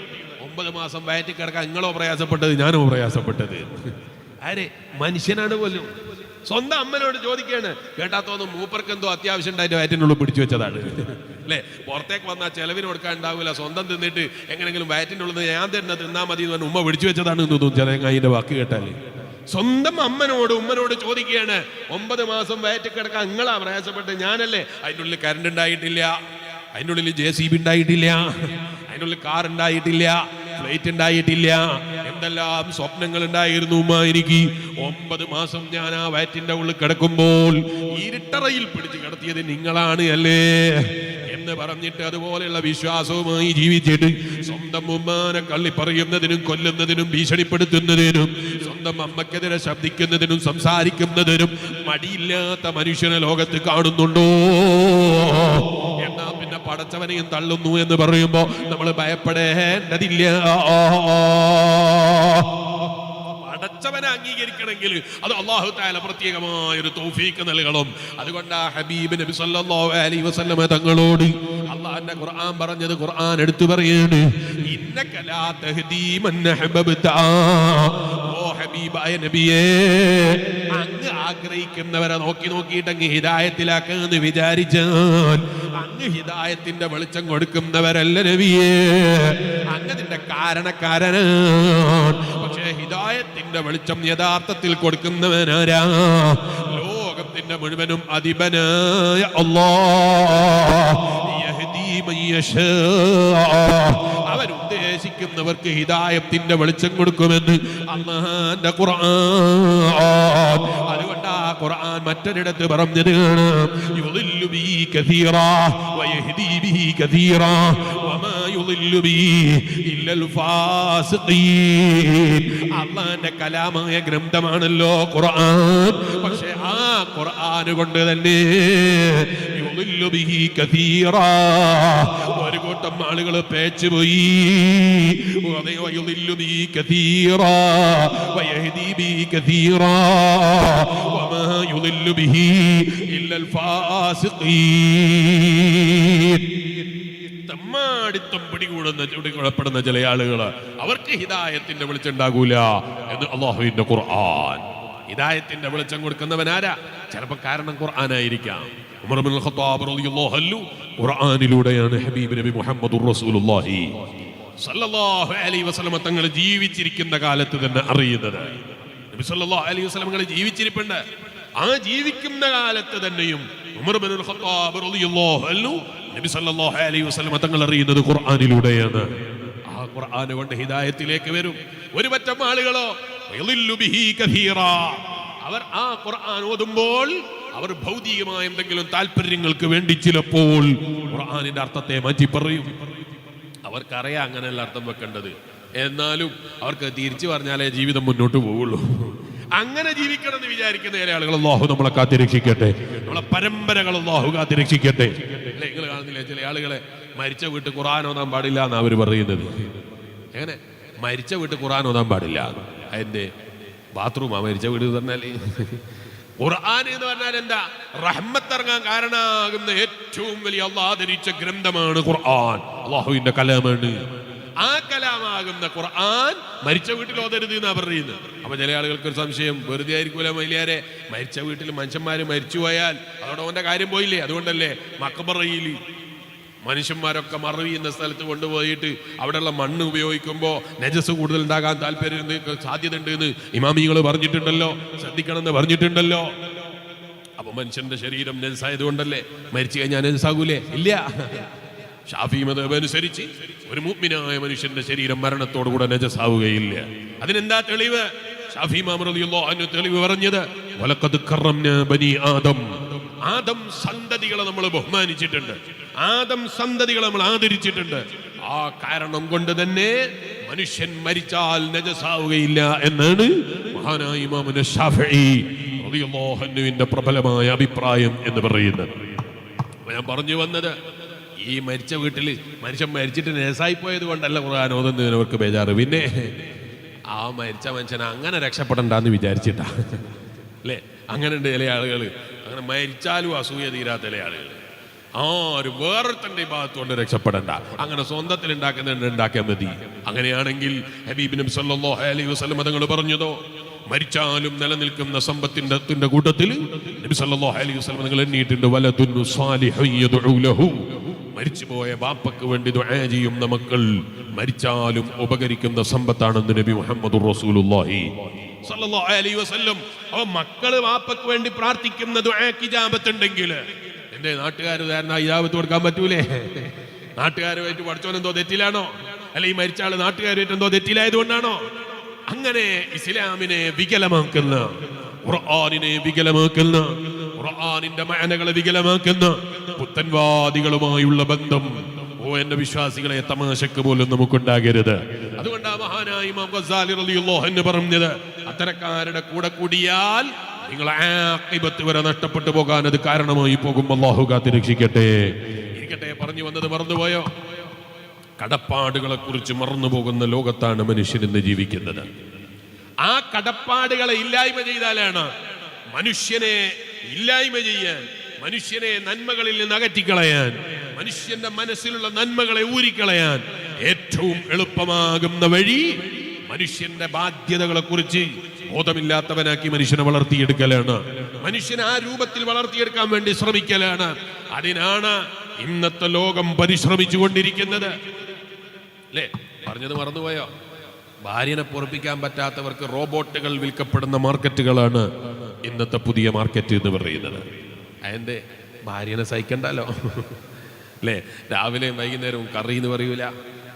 9 മാസം വയറ്റിൽ കിടക്കാൻ നിങ്ങളോ പ്രയാസപ്പെട്ടത്, ഞാനോ പ്രയാസപ്പെട്ടത്? ആരെ? മനുഷ്യനാണ് പോലും. സ്വന്തം അമ്മനോട് ചോദിക്കുകയാണ്. കേട്ടാത്തോന്നും മൂപ്പർക്ക് എന്തോ അത്യാവശ്യം ഉണ്ടായിട്ട് വയറ്റിനുള്ളിൽ പിടിച്ചു വെച്ചതാണ്, അല്ലേ? പുറത്തേക്ക് വന്നാൽ ചെലവിന് കൊടുക്കാൻ ഉണ്ടാവില്ല. സ്വന്തം തിന്നിട്ട് എങ്ങനെങ്കിലും വയറ്റിൻ്റെ ഉള്ളത് ഞാൻ തന്നെ തിന്നാ മതി എന്ന് പറഞ്ഞ് ഉമ്മ പിടിച്ചു വെച്ചതാണ് എന്ന് തോന്നും ചില അതിന്റെ വാക്ക് കേട്ടാല്. സ്വന്തം ഉമ്മനോട് ചോദിക്കുകയാണ്, 9 മാസം വയറ്റിൽ കിടക്കാൻ നിങ്ങളാ പ്രയാസപ്പെട്ട്, ഞാനല്ലേ? അതിൻ്റെ ഉള്ളിൽ കറണ്ട് ഉണ്ടായിട്ടില്ല, അതിൻ്റെ ഉള്ളിൽ JCB ഉണ്ടായിട്ടില്ല, അതിൻ്റെ ഉള്ളിൽ കാർ ഉണ്ടായിട്ടില്ല, ഫ്ലൈറ്റ് ഉണ്ടായിട്ടില്ല, എന്തെല്ലാം സ്വപ്നങ്ങൾ ഉണ്ടായിരുന്നു ഉമ്മ എനിക്ക്. 9 മാസം ഞാൻ ആ വയറ്റിന്റെ ഉള്ളിൽ കിടക്കുമ്പോൾ ഇരുട്ടറയിൽ പിടിച്ചു കിടത്തിയത് നിങ്ങളാണ് അല്ലേ എന്ന് പറഞ്ഞിട്ട് അതുപോലെയുള്ള വിശ്വാസവുമായി ജീവിച്ചിട്ട് സ്വന്തം ഉമ്മാനെ കള്ളി പറയുന്നതിനും കൊല്ലുന്നതിനും ഭീഷണിപ്പെടുത്തുന്നതിനും സ്വന്തം അമ്മക്കെതിരെ ശബ്ദിക്കുന്നതിനും സംസാരിക്കുന്നതിനും മടിയില്ലാത്ത മനുഷ്യനെ ലോകത്ത് കാണുന്നുണ്ടോ? എന്നാ പിന്നെ പടച്ചവനെയും തള്ളുന്നു എന്ന് പറയുമ്പോ നമ്മൾ ഭയപ്പെടേണ്ടതില്ല. പടച്ചവനെ അംഗീകരിക്കണമെങ്കിൽ അത് അല്ലാഹു തആല പ്രത്യേകമായ ഒരു തൗഫീഖ് നൽകണം. അതുകൊണ്ട് ആ ഹബീബ് നബി സല്ലല്ലാഹു അലൈഹി വസല്ലമ തങ്ങളോട് അല്ലാഹുവിന്റെ ഖുർആൻ പറഞ്ഞത്, ഖുർആൻ എടുത്തു പറയാണ്, ഇന്നക ലാ തഹ്ദീ മൻ അഹ്ബബ്ത. ഓ ഹബീബായ നബിയേ, അങ്ങ് ആഗ്രഹിക്കുന്നവരെ നോക്കിയിട്ട് അങ്ങ് ഹിദായത്തിലാക്കാന്ന് വിചാരിച്ചാൽ അങ്ങ് ഹിദായത്തിന്റെ വെളിച്ചം കൊടുക്കുന്നവരല്ല നബിയേ, അങ്ങ് അതിന്റെ കാരണക്കാരനാണ്. പക്ഷേ ഹിദായത്തിന്റെ വെളിച്ചം യഥാർത്ഥത്തിൽ കൊടുക്കുന്നവനാരാ? ലോകത്തിന്റെ മുഴുവനും അധിപനായ അല്ലാഹ്. യഹ്ദീ മൻ യശാ, അവൻ ഉദ്ദേശിക്കുന്നവർക്ക് ഹിദായത്തിന്റെ വെളിച്ചം കൊടുക്കുമെന്ന് അല്ലാഹുവിന്റെ ഖുർആൻ. അതുകൊണ്ട് ആ ഖുർആൻ മറ്റൊരിടത്ത് പറഞ്ഞത് യുളില്ലു ബി കസീറാ വയഹ്ദീ ബിഹി കസീറാ വമാ യുളില്ലു ബി ഇല്ലൽ ഫാസിഖീൻ. അല്ലാഹുവിന്റെ കലാമായ ഗ്രന്ഥമാണല്ലോ ഖുർആൻ. പക്ഷേ ആ ഖുർആൻ കൊണ്ട് തന്നെ യുളില്ലു ബിഹി കസീറാ, ഒരു കൂട്ടം ആളുകൾ പേച്ചുപോയി. ويضل به كثيرا ويهدي به كثيرا وما يضل به إلا الفاسقين. തമ്മാടിത്തം പിടികൂടപ്പെടുന്ന ചില ആളുകൾ, അവർക്ക് ഹിദായത്തിന്റെ വെളിച്ചം ഉണ്ടാകൂല എന്ന് അല്ലാഹുവിന്റെ ഖുർആൻ. ഹിദായത്തിന്റെ വെളിച്ചം കൊടുക്കുന്നവനാരാ? ചിലപ്പോൾ കാരണം ഖുർആനായിരിക്കാം. ഉമർ ഇബ്നുൽ ഖത്താബ് റളിയല്ലാഹു അൻഹു ഖുർആനിലൂടെയാണ് ഹബീബ് നബി മുഹമ്മദുർ റസൂലുള്ളാഹി സല്ലല്ലാഹു അലൈഹി വസല്ലം തങ്ങൾ ജീവിച്ചിരിക്കുന്ന കാലത്ത് തന്നെ അറിയുന്നത്. നബി സല്ലല്ലാഹു അലൈഹി വസല്ലം തങ്ങൾ ജീവിച്ചിരിപ്പുണ്ട്. ആ ജീവിക്കുന്ന കാലത്ത് തന്നെയും ഉമർ ഇബ്നുൽ ഖത്താബ് റളിയല്ലാഹു അൻഹു നബി സല്ലല്ലാഹു അലൈഹി വസല്ലം തങ്ങൾ അറിയുന്നത് ഖുർആനിലൂടെയാണ്. ആ ഖുർആൻ കൊണ്ട് ഹിദായത്തിലേക്ക് വരും. ഒരു പറ്റം ആളുകളോ യളില്ലു ബിഹി കസീറാ, അവർ ആ ഖുർആൻ ഓതുമ്പോൾ അവർ ഭൗതികമായ എന്തെങ്കിലും താല്പര്യങ്ങൾക്ക് വേണ്ടി ചിലപ്പോൾ ഖുർആനിന്റെ അർത്ഥത്തെ മാറ്റി പറയും. അവർക്കറിയാം അങ്ങനെയല്ല അർത്ഥം വെക്കേണ്ടത്, എന്നാലും അവർക്ക് തിരിച്ചു പറഞ്ഞാലേ ജീവിതം മുന്നോട്ട് പോവുള്ളൂ. അങ്ങനെ ജീവിക്കണം എന്ന് വിചാരിക്കുന്ന ചില ആളുകൾ അല്ലാഹു നമ്മളെ കാത്തിരക്ഷിക്കട്ടെ, നമ്മളെ പരമ്പരകൾ അല്ലാഹു കാത്തിരക്ഷിക്കട്ടെ. അല്ലെ, നിങ്ങൾ കാണുന്നില്ലേ ചില ആളുകളെ മരിച്ച വീട്ടിൽ ഖുർആൻ ഓതാൻ പാടില്ല എന്നാ അവർ പറയുന്നത്. എങ്ങനെ മരിച്ച വീട്ടിൽ ഖുർആൻ ഓതാൻ പാടില്ല? അതിന്റെ ബാത്റൂമാ മരിച്ച വീട് പറഞ്ഞാല്. ഖുർആൻ എന്ന് പറഞ്ഞാൽ എന്താ? റഹ്മത്ത് ഇറങ്ങാൻ കാരണമാകുന്ന ഏറ്റവും വലിയ അല്ലാഹു ആദരിച്ച ഗ്രന്ഥമാണ് ഖുർആൻ. അല്ലാഹുവിന്റെ കലാമാണ്. ആ കലാമാകുന്ന ഖുർആൻ മരിച്ച വീട്ടിൽ ഓതരുത് എന്നാ പറയുന്നത്. അപ്പൊ ചില ആളുകൾക്ക് ഒരു സംശയം, വെറുതെ ആയിരിക്കൂല മൈലിയാരെ, മരിച്ച വീട്ടിൽ മനുഷ്യന്മാര് മരിച്ചു പോയാൽ അതോടെ അവന്റെ കാര്യം പോയില്ലേ? അതുകൊണ്ടല്ലേ മഖബറയിൽ മനുഷ്യന്മാരൊക്കെ മറവി എന്ന സ്ഥലത്ത് കൊണ്ടുപോയിട്ട് അവിടെയുള്ള മണ്ണ് ഉപയോഗിക്കുമ്പോൾ നജസ് കൂടുതൽ ഉണ്ടാകാൻ സാധ്യത ഉണ്ട് എന്ന് ഇമാമികൾ പറഞ്ഞിട്ടുണ്ടല്ലോ, ശ്രദ്ധിക്കണമെന്ന് പറഞ്ഞിട്ടുണ്ടല്ലോ. അപ്പൊ മനുഷ്യന്റെ ശരീരം നജസായത് കൊണ്ടല്ലേ മരിച്ചു കഴിഞ്ഞാൽ നജസാകൂലേ? ഇല്ല. ഷാഫി മദ്ഹബ് അനുസരിച്ച് ഒരു മുഅ്മിനായ മനുഷ്യന്റെ ശരീരം മരണത്തോടുകൂടെ നജസാവുകയില്ല. അതിനെന്താ തെളിവ്? ഷാഫി ഇമാം റളിയല്ലാഹു അൻഹു തെളിവ് പറഞ്ഞത്, വലഖദ് കറംനാ ബനി ആദം, ആദം സന്തതികളെ നമ്മൾ ബഹുമാനിച്ചിട്ടുണ്ട്, ആദം സന്തതികളെ നമ്മൾ ആദരിച്ചിട്ടുണ്ട്. ആ കാരണം കൊണ്ട് തന്നെ മനുഷ്യൻ മരിച്ചാൽ നജസാവുകയില്ല എന്നാണ് മഹാനായ ഇമാം ശാഫിഈ റളിയല്ലാഹു അൻഹുവിന്റെ പ്രബലമായ അഭിപ്രായം എന്ന് പറയുന്നത്. ഞാൻ പറഞ്ഞു വന്നത്, ഈ മരിച്ച വീട്ടിൽ മനുഷ്യൻ മരിച്ചിട്ട് നജസായി പോയത് കൊണ്ടല്ല ഖുർആൻ ഓതുന്നതിന് അവർക്ക് ബേജാറ്. പിന്നെ ആ മരിച്ച മനുഷ്യനെ അങ്ങനെ രക്ഷപ്പെടണ്ടെന്ന് വിചാരിച്ചിട്ടാ, അല്ലേ? അങ്ങനെ ഉണ്ട് ചില ആളുകൾ. അങ്ങനെ മരിച്ചാലും അസൂയ തീരാത്ത ചില ആളുകൾ. ആരും വേറൊരുത്തന്റെ ഭാഗത്തുകൊണ്ട് രക്ഷപ്പെടണ്ട, അങ്ങനെ സ്വന്തത്തിൽ ഉണ്ടാക്കിയാൽ മതി. അങ്ങനെയാണെങ്കിൽ ഹബീബ് നബി സല്ലല്ലാഹു അലൈഹി വസല്ലം തങ്ങൾ പറഞ്ഞതോ, മരിച്ചാലും നിലനിൽക്കുന്ന സമ്പത്തിന്റെ കൂട്ടത്തിൽ നബി സല്ലല്ലാഹു അലൈഹി വസല്ലം തങ്ങൾ എണ്ണിയിട്ടുണ്ട്, വലദുൻ സാലിഹുൻ യദ്ഉ ലഹു, മരിച്ചുപോയ ബാപ്പക്ക് വേണ്ടി ദുആ ചെയ്യുന്ന മക്കൾ മരിച്ചാലും ഉപകരിക്കുന്ന സമ്പത്താണെന്ന് നബി മുഹമ്മദുർ റസൂലുള്ളാഹി സല്ലല്ലാഹു അലൈഹി വസല്ലം. ആ മക്കള് ബാപ്പക്ക് വേണ്ടി പ്രാർത്ഥിക്കുന്ന ദുആക്ക് ഇജാബത്ത് ഉണ്ടെങ്കിൽ എന്റെ നാട്ടുകാർ ഇജാബത്ത് കൊടുക്കാൻ പറ്റൂലേ? നാട്ടുകാരുമായിട്ട് പഠിച്ചോനെന്തോ തെറ്റിലാണോ? അല്ല ഈ മരിച്ച ആള് നാട്ടുകാരായിട്ട് എന്തോ തെറ്റിലായതുകൊണ്ടാണോ? അങ്ങനെ ഇസ്ലാമിനെ വികലമാക്കുന്ന, ഖുർആനിനെ വികലമാക്കുന്ന, ഖുർആനിന്റെ മഅനകളെ വികലമാക്കുന്ന പുത്തൻവാദികളുമായുള്ള ബന്ധം എന്റെ വിശ്വാസികളെ തമാശക്ക് പോലും നമുക്കുണ്ടാകരുത്. അതുകൊണ്ട് മഹാനായ ഇമാം ഗസാലി റളിയല്ലാഹു അൻഹു പറഞ്ഞത്, അത്തരക്കാരുടെ കൂടെ കൂടിയാൽ നിങ്ങൾ ആഖിബത്ത് വരെ നഷ്ടപ്പെട്ടു പോകാൻ അത് കാരണമായി പോകും. അല്ലാഹു കാത്തിരക്ഷിക്കട്ടെ. ഇരിക്കട്ടെ, പറഞ്ഞു വന്നത് മറന്നുപോയോ? കടപ്പാടുകളെ കുറിച്ച് മറന്നുപോകുന്ന ലോകത്താണ് മനുഷ്യൻ ഇന്ന് ജീവിക്കുന്നത്. ആ കടപ്പാടുകളെ ഇല്ലായ്മ ചെയ്താലാണ് മനുഷ്യനെ ഇല്ലായ്മ ചെയ്യാൻ, മനുഷ്യനെ നന്മകളിൽ നിന്ന് അകറ്റിക്കളയാൻ, മനുഷ്യന്റെ മനസ്സിലുള്ള നന്മകളെ ഊരിക്കളയാൻ ഏറ്റവും എളുപ്പമാകുന്ന വഴി മനുഷ്യന്റെ ബാധ്യതകളെ കുറിച്ച് ബോധമില്ലാത്തവനാക്കി മനുഷ്യനെ വളർത്തിയെടുക്കലാണ്. മനുഷ്യനെ ആ രൂപത്തിൽ വളർത്തിയെടുക്കാൻ വേണ്ടി ശ്രമിക്കലാണ്. അതിനാണ് ഇന്നത്തെ ലോകം പരിശ്രമിച്ചു കൊണ്ടിരിക്കുന്നത്. അല്ലേ? പറഞ്ഞത് മറന്നുപോയോ? ഭാര്യനെ പൊറപ്പിക്കാൻ പറ്റാത്തവർക്ക് റോബോട്ടുകൾ വിൽക്കപ്പെടുന്ന മാർക്കറ്റുകളാണ് ഇന്നത്തെ പുതിയ മാർക്കറ്റ് എന്ന് പറയുന്നത്. അതിന്റെ ഭാര്യനെ സഹിക്കണ്ടല്ലോ. അല്ലേ? രാവിലെയും വൈകുന്നേരവും കറി എന്ന് പറയൂല,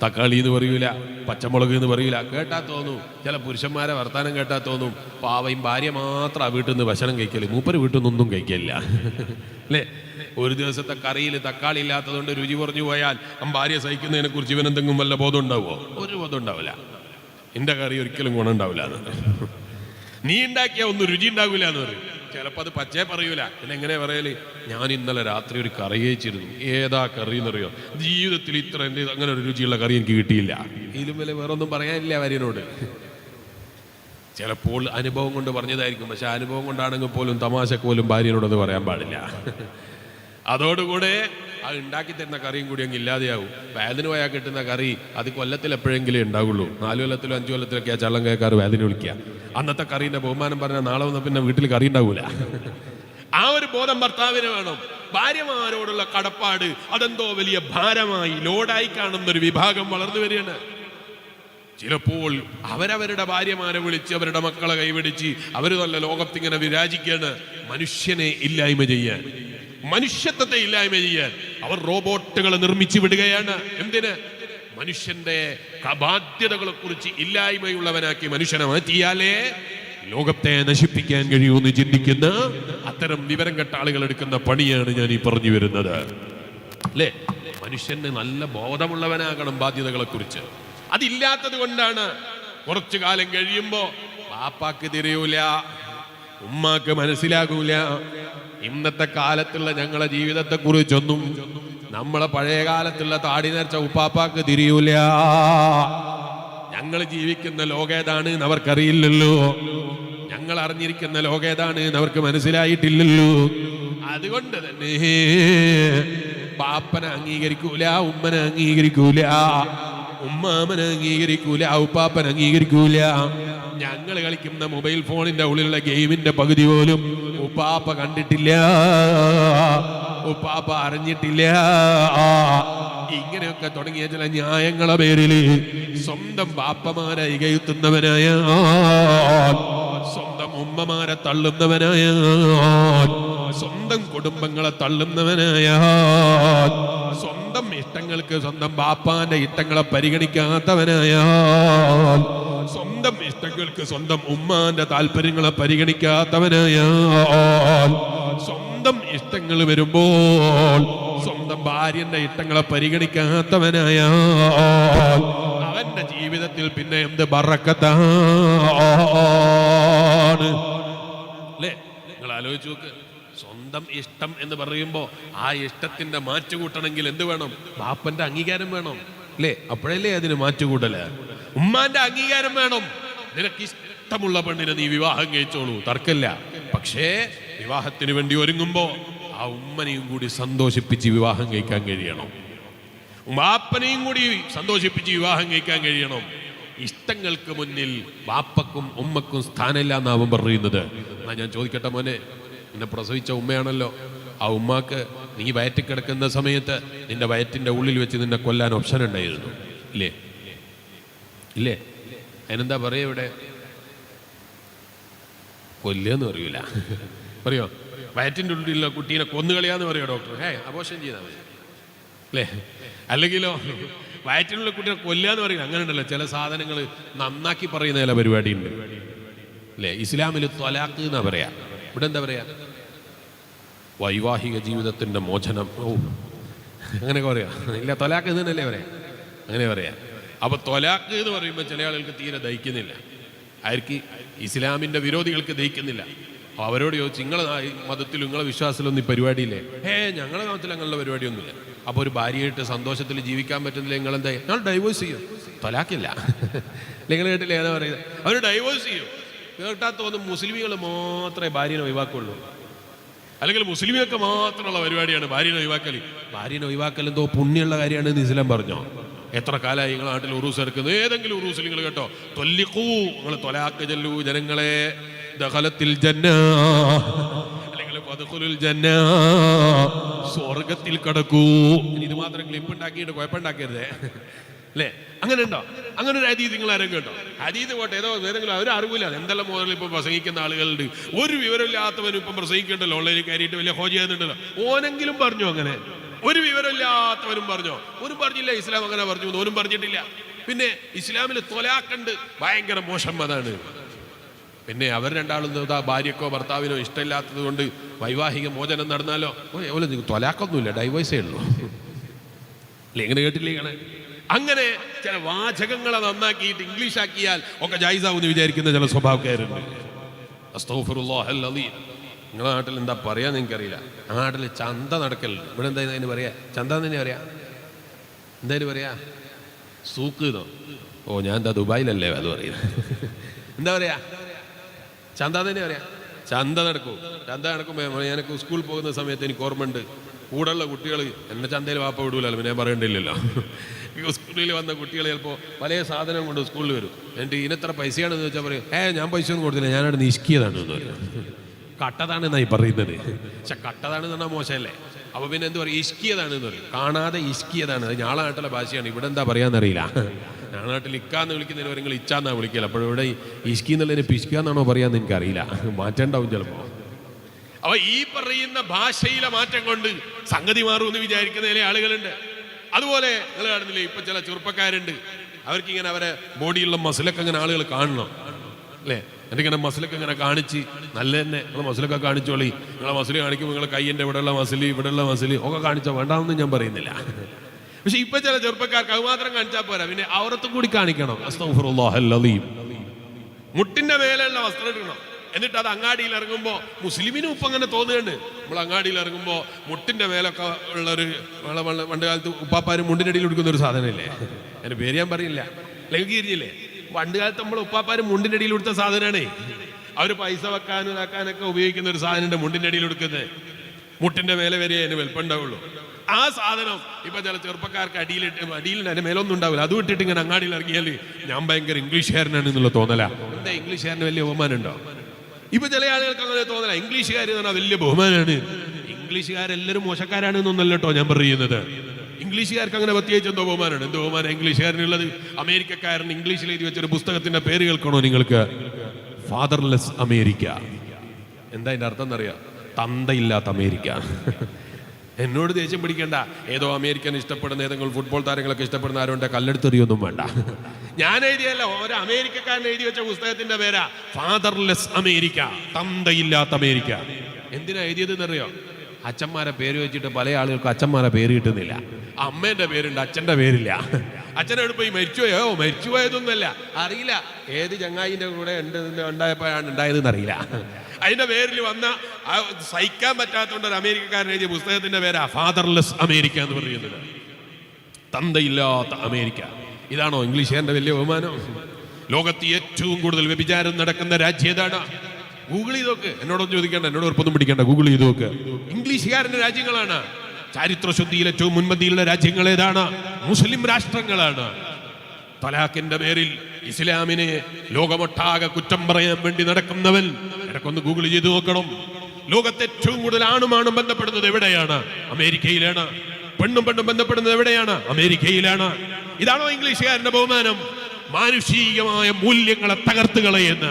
തക്കാളി എന്ന് പറയൂല, പച്ചമുളക് എന്ന് പറയൂല. കേട്ടാ തോന്നും, ചില പുരുഷന്മാരെ വർത്താനം കേട്ടാ തോന്നും പാവയും ഭാര്യ മാത്രം ആ വീട്ടിൽ നിന്ന് ഭക്ഷണം കഴിക്കല്, മൂപ്പര് വീട്ടിൽ നിന്നൊന്നും കഴിക്കില്ല. അല്ലേ? ഒരു ദിവസത്തെ കറിയിൽ തക്കാളി ഇല്ലാത്തതുകൊണ്ട് രുചി കുറഞ്ഞു പോയാൽ ഭാര്യ സഹിക്കുന്നതിനെ കുറിച്ച് ഇവനെന്തെങ്കിലും വല്ല ബോധം ഉണ്ടാവുമോ? ഒരു ബോധം ഉണ്ടാവില്ല. എന്റെ കറി ഒരിക്കലും ഗുണമുണ്ടാവില്ല എന്ന്, നീ ഉണ്ടാക്കിയ ഒന്നും രുചി ഉണ്ടാവില്ല എന്ന് പറയും. ചിലപ്പോൾ അത് പച്ചേ പറയൂല. പിന്നെ എങ്ങനെ പറയല്? ഞാൻ ഇന്നലെ രാത്രി ഒരു കറി കഴിച്ചിരുന്നു. ഏതാ കറി എന്നറിയോ? ജീവിതത്തിൽ ഇത്ര അങ്ങനെ ഒരു രുചിയുള്ള കറി എനിക്ക് കിട്ടിയില്ല. ഇതിലും വില വേറൊന്നും പറയാനില്ല ഭാര്യനോട്. ചിലപ്പോൾ അനുഭവം കൊണ്ട് പറഞ്ഞതായിരിക്കും. പക്ഷെ അനുഭവം കൊണ്ടാണെങ്കിൽ പോലും തമാശക്ക് പോലും ഭാര്യനോടൊന്ന് പറയാൻ പാടില്ല. അതോടുകൂടെ അത് ഉണ്ടാക്കി തരുന്ന കറിയും കൂടി അങ്ങ് ഇല്ലാതെയാവും. വേദന പോയാൽ കിട്ടുന്ന കറി അത് കൊല്ലത്തിൽ എപ്പോഴെങ്കിലും ഉണ്ടാവുള്ളൂ. 4 കൊല്ലത്തിലോ 5 കൊല്ലത്തിലൊക്കെ ആ ചള്ളം കേൾക്കാറ് വേദന വിളിക്കുക. അന്നത്തെ കറീൻ്റെ ബഹുമാനം പറഞ്ഞാൽ നാളെ വന്നാൽ പിന്നെ വീട്ടിൽ കറി ഉണ്ടാവൂല. ആ ഒരു ബോധം ഭർത്താവിന് വേണം. ഭാര്യമാരോടുള്ള കടപ്പാട് അതെന്തോ വലിയ ഭാരമായി, ലോഡായി കാണുന്ന ഒരു വിഭാഗം വളർന്നു വരികയാണ്. ചിലപ്പോൾ അവരവരുടെ ഭാര്യമാരെ വിളിച്ച് അവരുടെ മക്കളെ കൈപിടിച്ച് അവർ നല്ല ലോകത്തിങ്ങനെ വിരാജിക്കുകയാണ്. മനുഷ്യനെ ഇല്ലായ്മ ചെയ്യാൻ, മനുഷ്യത്വത്തെ ഇല്ലായ്മ ചെയ്യാൻ അവർ റോബോട്ടുകളെ നിർമ്മിച്ചു വിടുകയാണ്. എന്തിന്? മനുഷ്യന്റെ ബാധ്യതകളെ കുറിച്ച് ഇല്ലായ്മയുള്ളവനാക്കി മനുഷ്യനെ മാറ്റിയാലേ ലോകത്തെ നശിപ്പിക്കാൻ കഴിയുമെന്ന് ചിന്തിക്കുന്ന അത്തരം വിവരം കെട്ട ആളുകൾ എടുക്കുന്ന പണിയാണ് ഞാൻ ഈ പറഞ്ഞു വരുന്നത്. അല്ലേ? മനുഷ്യന് നല്ല ബോധമുള്ളവനാകണം ബാധ്യതകളെ കുറിച്ച്. അതില്ലാത്തത് കൊണ്ടാണ് കുറച്ചു കാലം കഴിയുമ്പോ പാപ്പാക്ക് തിരിയൂല, ഉമ്മാക്ക് മനസ്സിലാകൂല. ഇന്നത്തെ കാലത്തുള്ള ഞങ്ങളെ ജീവിതത്തെ കുറിച്ചൊന്നും നമ്മളെ പഴയ കാലത്തുള്ള താടി നരച്ച ഉപ്പാപ്പാക്ക് തിരിയൂല. ഞങ്ങൾ ജീവിക്കുന്ന ലോകേതാണ് എന്ന് അവർക്കറിയില്ലല്ലോ. ഞങ്ങൾ അറിഞ്ഞിരിക്കുന്ന ലോകേതാണ് എന്ന് അവർക്ക് മനസ്സിലായിട്ടില്ലല്ലോ. അതുകൊണ്ട് തന്നെ പാപ്പനെ അംഗീകരിക്കൂല, ഉമ്മനെ അംഗീകരിക്കൂല, ഉമ്മാമനെ അംഗീകരിക്കൂല, ഉപ്പാപ്പനെ അംഗീകരിക്കൂല. ഞങ്ങൾ കളിക്കുന്ന മൊബൈൽ ഫോണിന്റെ ഉള്ളിലുള്ള ഗെയിമിന്റെ പകുതി പോലും ഉപ്പാപ്പ കണ്ടിട്ടില്ല, ഉപ്പാപ്പ അറിഞ്ഞിട്ടില്ല. ഇങ്ങനെയൊക്കെ തുടങ്ങിയ ചില ന്യായങ്ങളെ പേരിൽ സ്വന്തം ബാപ്പമാരെ ഇകയുത്തുന്നവനായ, സ്വന്തം ഉമ്മമാരെ തള്ളുന്നവനായ, സ്വന്തം കുടുംബങ്ങളെ തള്ളുന്നവനായ, സ്വന്തം ഇഷ്ടങ്ങൾക്ക് സ്വന്തം ബാപ്പാന്റെ ഇഷ്ടങ്ങളെ പരിഗണിക്കാത്തവനായ, സ്വന്തം ഇഷ്ടങ്ങൾക്ക് സ്വന്തം ഉമ്മാന്റെ താല്പര്യങ്ങളെ പരിഗണിക്കാത്തവനായ, സ്വന്തം ഇഷ്ടങ്ങൾ വരുമ്പോൾ സ്വന്തം ഭാര്യന്റെ ഇഷ്ടങ്ങളെ പരിഗണിക്കാത്തവനായ അവന്റെ ജീവിതത്തിൽ പിന്നെ എന്ത് ബറക്കത്താണ്. അല്ലേ? നിങ്ങൾ ആലോചിച്ച് നോക്ക്. സ്വന്തം ഇഷ്ടം എന്ന് പറയുമ്പോൾ ആ ഇഷ്ടത്തിന്റെ മാറ്റുകൂട്ടണമെങ്കിൽ എന്ത് വേണം? ബാപ്പന്റെ അംഗീകാരം വേണം. അല്ലേ? അപ്പോഴല്ലേ അതിന് മാറ്റുകൂട്ടല്. ഉമ്മാന്റെ അംഗീകാരം വേണം. നിനക്ക് ഇഷ്ടമുള്ള പെണ്ണിനെ നീ വിവാഹം കഴിച്ചോളൂ, തർക്കമില്ല. പക്ഷേ വിവാഹത്തിന് വേണ്ടി ഒരുങ്ങുമ്പോ ആ ഉമ്മനെയും കൂടി സന്തോഷിപ്പിച്ച് വിവാഹം കഴിക്കാൻ കഴിയണം, ബാപ്പനെയും കൂടി സന്തോഷിപ്പിച്ച് വിവാഹം കഴിക്കാൻ കഴിയണം. ഇഷ്ടങ്ങൾക്ക് മുന്നിൽ ബാപ്പക്കും ഉമ്മക്കും സ്ഥാനമില്ല എന്നാവും പറയുന്നത്. എന്നാ ഞാൻ ചോദിക്കട്ടെ മോനെ, നിന്നെ പ്രസവിച്ച ഉമ്മയാണല്ലോ, ആ ഉമ്മാക്ക് നീ വയറ്റിൽ കിടക്കുന്ന സമയത്ത് നിന്റെ വയറ്റിന്റെ ഉള്ളിൽ വെച്ച് നിന്നെ കൊല്ലാൻ ഓപ്ഷൻ ഉണ്ടായിരുന്നു ഇല്ലേ? ഇല്ലേ? അതിനെന്താ പറയാ? ഇവിടെ കൊല്ലുകയെന്ന് പറയൂല, പറയോ? വയറ്റിൻ്റെ ഉള്ളിലുള്ള കുട്ടീനെ കൊന്നുകളയാന്ന് പറയോ ഡോക്ടർ? അബോർഷൻ ചെയ്താൽ മതി. അല്ലേ? അല്ലെങ്കിലോ വയറ്റിനുള്ള കുട്ടിയെ കൊല്ലാന്ന് പറയും. അങ്ങനെ ഉണ്ടല്ലോ ചില സാധനങ്ങൾ നന്നാക്കി പറയുന്ന ചില പരിപാടിയുണ്ട് അല്ലേ? ഇസ്ലാമിൽ ത്വലാഖ് എന്നാ പറയാ. ഇവിടെ എന്താ പറയാ? വൈവാഹിക ജീവിതത്തിന്റെ മോചനം. അങ്ങനെയൊക്കെ പറയാ. ഇല്ല, ത്വലാഖ് എന്നല്ലേ പറയാ, അങ്ങനെ പറയാ. അപ്പൊ ത്വലാഖ് എന്ന് പറയുമ്പോൾ ചില ആളുകൾക്ക് തീരെ ദഹിക്കുന്നില്ല. ആർക്ക്? ഇസ്ലാമിന്റെ വിരോധികൾക്ക് ദഹിക്കുന്നില്ല. അപ്പൊ അവരോട് ചോദിച്ചു, നിങ്ങളെ മതത്തിലും നിങ്ങളെ വിശ്വാസത്തിലൊന്നും ഈ പരിപാടിയില്ലേ? ഞങ്ങളുടെ മതത്തിൽ അങ്ങനെയുള്ള പരിപാടിയൊന്നുമില്ല. അപ്പൊ ഒരു ഭാര്യയായിട്ട് സന്തോഷത്തിൽ ജീവിക്കാൻ പറ്റുന്നില്ല, നിങ്ങൾ എന്താ? ഞങ്ങൾ ഡൈവോഴ്സ് ചെയ്യും. ത്വലാഖില്ല. നിങ്ങൾ കേട്ടില്ലേ ഏതാ പറയുന്നത്? അവർ ഡൈവോഴ്സ് ചെയ്യും. കേട്ടാ തോന്നും മുസ്ലിമികൾ മാത്രമേ ഭാര്യനെ ഒഴിവാക്കുള്ളൂ, അല്ലെങ്കിൽ മുസ്ലിമിയൊക്കെ മാത്രമുള്ള പരിപാടിയാണ് ഭാര്യനെ ഒഴിവാക്കൽ. ഭാര്യനെ ഒഴിവാക്കൽ എന്തോ പുണ്യമുള്ള കാര്യമാണെന്ന് ഇസ്ലാം പറഞ്ഞോ? എത്ര കാലമായി നിങ്ങളുടെ നാട്ടിൽ ഉറൂസ് എടുക്കുന്നത്? ഏതെങ്കിലും ഉറൂസിൽ നിങ്ങൾ കേട്ടോ തൊല്ലിക്കൂ, നിങ്ങൾ ത്വലാഖ് ചൊല്ലൂ ജനങ്ങളെ, ദഖലത്തിൽ ജന്ന, അല്ലെങ്കിൽ വദ്ഖുലുൽ ജന്ന, സ്വർഗത്തിൽ കടക്കൂ. ഇത് മാത്രം ക്ലിപ്പ് ഉണ്ടാക്കിയിട്ട് കുഴപ്പമുണ്ടാക്കരുതേ അല്ലേ? അങ്ങനെ ഉണ്ടോ? അങ്ങനെ ഒരു ഹദീസ് നിങ്ങൾ ആരും കേട്ടോ? ഹദീസ് പോട്ടെ, ഏതോ ഏതെങ്കിലും അവർ അറിവില്ല. എന്തെല്ലാം മുതൽ ഇപ്പം പ്രസംഗിക്കുന്ന ആളുകളുണ്ട്. ഒരു വിവരമില്ലാത്തവനും ഇപ്പം പ്രസംഗിക്കണ്ടല്ലോ, ഓൺലൈനിൽ കയറിയിട്ട് വലിയ ഹോജ ചെയ്യുന്നുണ്ടല്ലോ. ഓനെങ്കിലും പറഞ്ഞു അങ്ങനെ? ഒരു വിവരമില്ലാത്തവനും പറഞ്ഞോ? ഓനും പറഞ്ഞില്ല ഇസ്ലാം അങ്ങനെ പറഞ്ഞു, ഓനും പറഞ്ഞിട്ടില്ല. പിന്നെ ഇസ്ലാമിൽ ത്വലാഖുണ്ട്, ഭയങ്കര മോശം അതാണ്. പിന്നെ അവർ രണ്ടാളും ഭാര്യക്കോ ഭർത്താവിനോ ഇഷ്ടമില്ലാത്തത് കൊണ്ട് വൈവാഹിക മോചനം നടന്നാലോ ത്വലാഖൊന്നുമില്ല, ഡൈവേഴ്സേ ഉള്ളൂ അല്ലേ? എങ്ങനെ കേട്ടില്ലേ? അങ്ങനെ ചില വാചകങ്ങളെ നന്നാക്കിയിട്ട് ഇംഗ്ലീഷ് ആക്കിയാൽ ഒക്കെ ജായിസാവെന്ന് വിചാരിക്കുന്ന ചില സ്വഭാവക്കാരുണ്ട്. അസ്തഗ്ഫിറുല്ലാഹൽ അലീം. നിങ്ങളുടെ നാട്ടിൽ എന്താ പറയാന്ന് എനിക്കറിയില്ല. ആ നാട്ടിൽ ചന്ത നടക്കലുണ്ട്. ഇവിടെ എന്താ അതിന് പറയാ? ചന്ത തന്നെ പറയാ. എന്തായാലും പറയാ? സൂക്ക് എന്നോ? ഞാൻ എന്താ ദുബായിലല്ലേ അത് പറയുന്നത്? എന്താ പറയാ? ചന്ത തന്നെ പറയാ. ചന്ത നടക്കും. ചന്ത നടക്കുമ്പോൾ ഞാനൊക്കെ സ്കൂളിൽ പോകുന്ന സമയത്ത് എനിക്ക് ഓർമ്മയുണ്ട്, കൂടെയുള്ള കുട്ടികൾ എന്നെ ചന്തയിൽ വാപ്പ വിടൂലല്ലോ, പിന്നെ ഞാൻ പറയണ്ടില്ലല്ലോ. സ്കൂളിൽ വന്ന കുട്ടികൾ ചിലപ്പോൾ പല സാധനം കൊണ്ട് സ്കൂളിൽ വരും. എന്നിട്ട് ഇതിനെത്ര പൈസയാണെന്ന് ചോദിച്ചാൽ പറയും, ഞാൻ പൈസ ഒന്നും കൊടുത്തില്ല, ഞാനവിടെ നിഷ്കിയതാണ് എന്ന് പറയും. കട്ടതാണെന്നായി പറയുന്നത്. പക്ഷെ കട്ടതാണെന്ന് പറഞ്ഞാൽ മോശമല്ലേ? അപ്പൊ പിന്നെ എന്ത് പറയും? ഇഷ്കിയതാണ് എന്ന് പറയും. കാണാതെ ഇഷ്കിയതാണ്. അത് ഞാളെ നാട്ടിലെ ഭാഷയാണ്. ഇവിടെ എന്താ പറയാന്നറിയില്ല. ഞങ്ങളുടെ നാട്ടിൽ ഇക്കാന്ന് വിളിക്കുന്നതിന് നിങ്ങൾ ഇച്ചാന്നാ വിളിക്കല. അപ്പോഴിവിടെ ഇഷ്കി എന്നുള്ളതിന് പിഷ്കാന്നാണോ പറയാന്ന് എനിക്കറിയില്ല. മാറ്റണ്ടാവും ചിലപ്പോ. അപ്പൊ ഈ പറയുന്ന ഭാഷയിലെ മാറ്റം കൊണ്ട് സംഗതി മാറുമെന്ന് വിചാരിക്കുന്ന ചില ആളുകളുണ്ട്. അതുപോലെ നിങ്ങൾ കാണുന്നില്ലേ, ഇപ്പൊ ചില ചെറുപ്പക്കാരുണ്ട്, അവർക്കിങ്ങനെ അവരെ ബോഡിയുള്ള മസിലൊക്കെ ഇങ്ങനെ ആളുകൾ കാണണം അല്ലേ? എന്നിങ്ങനെ മസിലൊക്കെ ഇങ്ങനെ കാണിച്ച് നല്ല തന്നെ നിങ്ങൾ മസിലൊക്കെ കാണിച്ചോളി. നിങ്ങളെ മസിൽ കാണിക്കുമ്പോൾ നിങ്ങളെ കൈയിൻ്റെ ഇവിടെയുള്ള മസിൽ ഇവിടെയുള്ള മസിൽ ഒക്കെ കാണിച്ചാൽ വേണ്ടാമെന്ന് ഞാൻ പറയുന്നില്ല. പക്ഷെ ഇപ്പൊ ചില ചെറുപ്പക്കാർക്ക് അത് മാത്രം കാണിച്ചാൽ പോരാ, പിന്നെ ഔറത്തും കൂടി കാണിക്കണം. അസ്തഗ്ഫിറുല്ലാഹൽ അലീം. മുട്ടിന്റെ മേലെയുള്ള വസ്ത്രം ഇടണം. എന്നിട്ട് അത് അങ്ങാടിയിൽ ഇറങ്ങുമ്പോൾ മുസ്ലിമിനും ഇപ്പം അങ്ങനെ തോന്നുന്നുണ്ട്. നമ്മൾ അങ്ങാടിയിൽ ഇറങ്ങുമ്പോൾ മുട്ടിന്റെ മേലൊക്കെ ഉള്ളൊരു പണ്ട് കാലത്ത് ഉപ്പാപ്പാരും മുണ്ടിൻ്റെ അടിയിൽ കൊടുക്കുന്ന ഒരു സാധനമില്ലേ? അതിന് പേര് ഞാൻ പറയില്ല, ലഘൂകരിച്ചില്ലേ? പണ്ട് കാലത്ത് നമ്മൾ ഉപ്പാപ്പാരും മുണ്ടിൻ്റെ അടിയിൽ കൊടുത്ത സാധനമാണേ. അവർ പൈസ വെക്കാനും ഇതാക്കാനൊക്കെ ഉപയോഗിക്കുന്ന ഒരു സാധനം മുണ്ടിൻ്റെ അടിയിൽ കൊടുക്കുന്നത്. മുട്ടിന്റെ മേലെ വരെ അതിന് വെൽപ്പുണ്ടാവുള്ളൂ. ആ സാധനം ഇപ്പൊ ചില ചെറുപ്പക്കാർക്ക് അടിയിൽ അതിന്റെ മേലൊന്നും ഉണ്ടാവില്ല. അത് വിട്ടിട്ട് ഇങ്ങനെ അങ്ങാടിയിൽ ഇറങ്ങിയാൽ ഞാൻ ഭയങ്കര ഇംഗ്ലീഷുകാരനാണ് എന്നുള്ള തോന്നല. എന്താ ഇംഗ്ലീഷുകാരന് വലിയ ബഹുമാനം ഉണ്ടോ? ഇപ്പൊ ചില ആളുകൾക്ക് അങ്ങനെ തോന്നല. ഇംഗ്ലീഷുകാർ എന്ന് പറഞ്ഞാൽ വലിയ ബഹുമാനമാണ്. ഇംഗ്ലീഷുകാരെല്ലാവരും മോശക്കാരാണ് എന്നൊന്നല്ല കേട്ടോ ഞാൻ പറയുന്നത്. ഇംഗ്ലീഷുകാർക്ക് അങ്ങനെ പ്രത്യേകിച്ച് എന്തോ ബഹുമാനമാണ്. എന്തോ ബഹുമാനം ഇംഗ്ലീഷുകാരനുള്ളത്? അമേരിക്കക്കാരൻ ഇംഗ്ലീഷിൽ എഴുതി വെച്ചൊരു പുസ്തകത്തിന്റെ പേര് കേൾക്കണോ നിങ്ങൾക്ക്? Fatherless America. എന്താ അതിന്റെ അർത്ഥം എന്നറിയാം? തന്തയില്ലാത്ത അമേരിക്ക. എന്നോട് ദേഷ്യം പിടിക്കേണ്ട. ഏതോ അമേരിക്കൻ ഇഷ്ടപ്പെടുന്ന ഏതെങ്കിലും ഫുട്ബോൾ താരങ്ങളൊക്കെ ഇഷ്ടപ്പെടുന്ന ആരുണ്ട്, കല്ലെടുത്തെറിയൊന്നും വേണ്ട. ഞാൻ എഴുതിയല്ല, ഒരു അമേരിക്കക്കാരൻ എഴുതി വെച്ച പുസ്തകത്തിന്റെ പേരാ ഫാദർലെസ് അമേരിക്ക, തന്തയില്ലാത്ത അമേരിക്ക. എന്തിനാ എഴുതിയത് എന്നറിയോ? അച്ഛന്മാരെ പേര് വെച്ചിട്ട് പല ആളുകൾക്ക് അച്ഛന്മാരെ പേര് കിട്ടുന്നില്ല. അമ്മേന്റെ പേരുണ്ട്, അച്ഛന്റെ പേരില്ല. അച്ഛനോട് പോയി മരിച്ചുപോയോ? മരിച്ചുപോയതൊന്നുമല്ല, അറിയില്ല ഏത് ചങ്ങായിന്റെ കൂടെ ഉണ്ടായപ്പോഴാണ് ഉണ്ടായതെന്ന് അറിയില്ല. അതിന്റെ പേരിൽ വന്ന സഹിക്കാൻ പറ്റാത്തതുകൊണ്ട് ഒരു അമേരിക്കക്കാരൻ എഴുതിയ പുസ്തകത്തിന്റെ പേരാ ഫാദർലെസ് അമേരിക്ക എന്ന് പറയുന്നത്. തന്തയില്ലാത്ത അമേരിക്ക. ഇതാണോ ഇംഗ്ലീഷുകാരന്റെ വലിയ ബഹുമാനം? ലോകത്ത് ഏറ്റവും കൂടുതൽ വ്യഭിചാരം നടക്കുന്ന രാജ്യം ഏതാണ്? ഗൂഗിൾ ചെയ്ത് നോക്ക്. എന്നോടൊന്നും ചോദിക്കേണ്ട, എന്നോട് ഉറപ്പൊന്നും പിടിക്കേണ്ട. ഗൂഗിൾ ചെയ്ത് നോക്ക്. ഇംഗ്ലീഷുകാരന്റെ രാജ്യങ്ങളാണ്. ചരിത്രശുദ്ധിയിൽ ഏറ്റവും മുൻപന്തിയുള്ള രാജ്യങ്ങൾ ഏതാണ്? മുസ്ലിം രാഷ്ട്രങ്ങളാണ്. തലാഖിന്റെ പേരിൽ ഇസ്ലാമിനെ ലോകമൊട്ടാകെ കുറ്റം പറയാൻ വേണ്ടി നടക്കുന്നവൻ എനക്കൊന്ന് ഗൂഗിൾ ചെയ്ത് നോക്കണം. ലോകത്തെ ഏറ്റവും കൂടുതൽ ആണുമാണും ബന്ധപ്പെടുന്നത് എവിടെയാണ്? അമേരിക്കയിലാണ്. പെണ്ണും ബന്ധപ്പെടുന്നത് എവിടെയാണ്? അമേരിക്കയിലാണ്. ഇതാണോ ഇംഗ്ലീഷുകാരന്റെ ബഹുമാനം? മാനുഷികമായ മൂല്യങ്ങളെ തകർത്ത് കളയുന്ന,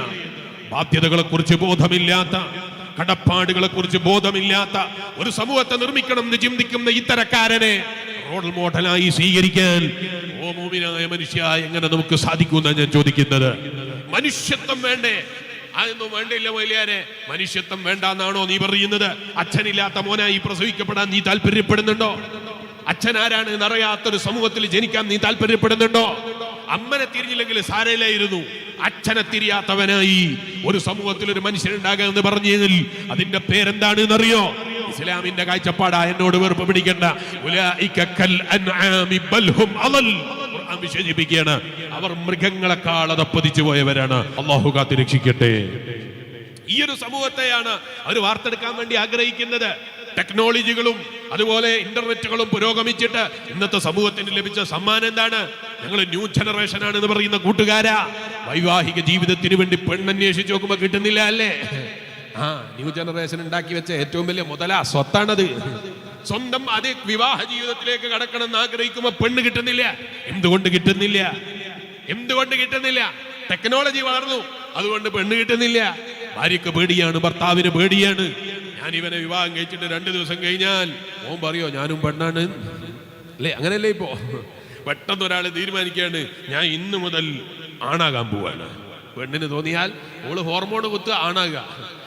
ബാധ്യതകളെ കുറിച്ച് ബോധമില്ലാത്ത, കടപ്പാടുകളെ കുറിച്ച് ബോധമില്ലാത്ത ഒരു സമൂഹത്തെ നിർമ്മിക്കണം എന്ന് ചിന്തിക്കുന്ന ഇത്തരക്കാരനെ റോൾ മോഡലായി സ്വീകരിക്കാൻ ഓ മുഅ്മിനായ മനുഷ്യ എങ്ങനെ നമുക്ക് സാധിക്കുമെന്നാണ് ഞാൻ ചോദിക്കുന്നത്. മനുഷ്യത്വം വേണ്ടേ? അതൊന്നും വേണ്ടില്ല മൊയ്ലിയാരെ. മനുഷ്യത്വം വേണ്ടെന്നാണോ നീ പറയുന്നത്? അച്ഛനില്ലാത്ത മോനായി പ്രസവിക്കപ്പെടാൻ നീ താല്പര്യപ്പെടുന്നുണ്ടോ? അച്ഛൻ ആരാണ് എന്നറിയാത്തൊരു സമൂഹത്തിൽ ജനിക്കാൻ നീ താല്പര്യപ്പെടുന്നുണ്ടോ? അമ്മനെ തിരിഞ്ഞില്ലെങ്കിൽ സാരയിലായിരുന്നു, അച്ഛനെ തിരിയാത്തവനായി ഒരു സമൂഹത്തിൽ ഒരു മനുഷ്യനുണ്ടാകുക എന്ന് പറഞ്ഞെങ്കിൽ അതിന്റെ പേരെന്താണ് എന്നറിയോ? ഇസ്ലാമിന്റെ കാഴ്ചപ്പാടാ. എന്നോട് വെറുപ്പ് പിടിക്കണ്ട. വിശേഷിപ്പിക്കുകയാണ്, അവർ മൃഗങ്ങളെക്കാൾ അതപ്പതിച്ചു പോയവരാണ്. അള്ളാഹു കാത്ത് രക്ഷിക്കട്ടെ. ഈ ഒരു സമൂഹത്തെയാണ് അവർ വാർത്തെടുക്കാൻ വേണ്ടി ആഗ്രഹിക്കുന്നത്. ടെക്നോളജികളും അതുപോലെ ഇന്റർനെറ്റുകളും പുരോഗമിച്ചിട്ട് ഇന്നത്തെ സമൂഹത്തിന് ലഭിച്ച സമ്മാനം എന്താണ്? ഞങ്ങൾ ന്യൂ ജനറേഷൻ ആണെന്ന് പറയുന്ന കൂട്ടുകാരാ, വൈവാഹിക ജീവിതത്തിന് വേണ്ടി പെണ്ണന്വേഷിച്ച് നോക്കുമ്പോ കിട്ടുന്നില്ല അല്ലേ? ന്യൂ ജനറേഷൻ ഉണ്ടാക്കി വെച്ച ഏറ്റവും വലിയ മുതലാ, സ്വത്താണത്. സ്വന്തം അത് വിവാഹ ജീവിതത്തിലേക്ക് കടക്കണം എന്ന് ആഗ്രഹിക്കുമ്പോ പെണ്ണ് കിട്ടുന്നില്ല. എന്തുകൊണ്ട് കിട്ടുന്നില്ല? എന്തുകൊണ്ട് കിട്ടുന്നില്ല? ടെക്നോളജി വളർന്നു, അതുകൊണ്ട് പെണ്ണ് കിട്ടുന്നില്ല. ഭാര്യക്ക് പേടിയാണ്, ഭർത്താവിന് പേടിയാണ്. ഞാൻ ഇവനെ വിവാഹം കഴിച്ചിട്ട് 2 ദിവസം കഴിഞ്ഞാൽ ഓൻ പറയോ ഞാനും പെണ്ണാണ് അല്ലേ? അങ്ങനെയല്ലേ ഇപ്പോ? പെട്ടെന്ന് ഒരാൾ തീരുമാനിക്കുകയാണ് ഞാൻ ഇന്നു മുതൽ ആണാകാൻ പോവാണ്. പെണ്ണിന് തോന്നിയാൽ ഓള് ഹോർമോൺ കുത്തുക, ആണാകുക.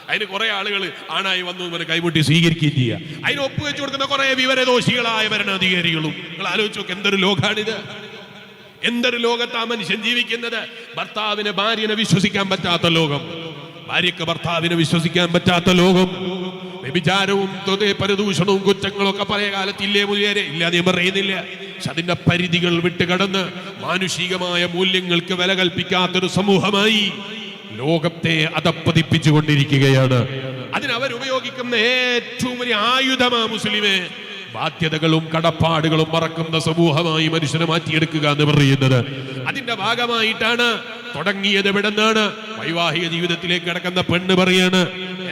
അതിന് കുറെ ആളുകൾ ആണായി വന്നു കൈമുട്ടി സ്വീകരിക്കുകയും ചെയ്യുക. അതിന് ഒപ്പുവെച്ചു കൊടുക്കുന്ന കുറെ വിവരദോഷികളായ ഭരണാധികാരികളും. നിങ്ങൾ ആലോചിച്ച് നോക്ക്, എന്തൊരു ലോകാണിത്! എന്തൊരു ലോകത്താ മനുഷ്യൻ ജീവിക്കുന്നത്! ഭർത്താവിനെ ഭാര്യനെ വിശ്വസിക്കാൻ പറ്റാത്ത ലോകം, ഭാര്യക്ക് ഭർത്താവിനെ വിശ്വസിക്കാൻ പറ്റാത്ത ലോകം. വ്യഭിചാരവും പരദൂഷണവും കുറ്റങ്ങളും ഒക്കെ പഴയ കാലത്തില്ലേ മുതിരെ? ഇല്ല, നീ പറയുന്നില്ല. പക്ഷെ അതിന്റെ പരിധികൾ വിട്ടുകടന്ന് മാനുഷികമായ മൂല്യങ്ങൾക്ക് വില കൽപ്പിക്കാത്തൊരു സമൂഹമായി ലോകത്തെ അധപ്പതിപ്പിച്ചുകൊണ്ടിരിക്കുകയാണ്. അതിനവരുപയോഗിക്കുന്ന ഏറ്റവും വലിയ ആയുധമാ മുസ്ലിമേ ബാധ്യതകളും കടപ്പാടുകളും മറക്കുന്ന സമൂഹമായി മനുഷ്യനെ മാറ്റിയെടുക്കുക എന്ന് പറയുന്നത്. അതിന്റെ ഭാഗമായിട്ടാണ് തുടങ്ങിയത്. എവിടെന്നാണ്? വൈവാഹിക ജീവിതത്തിലേക്ക് കിടക്കുന്ന പെണ്ണ് പറയാണ്,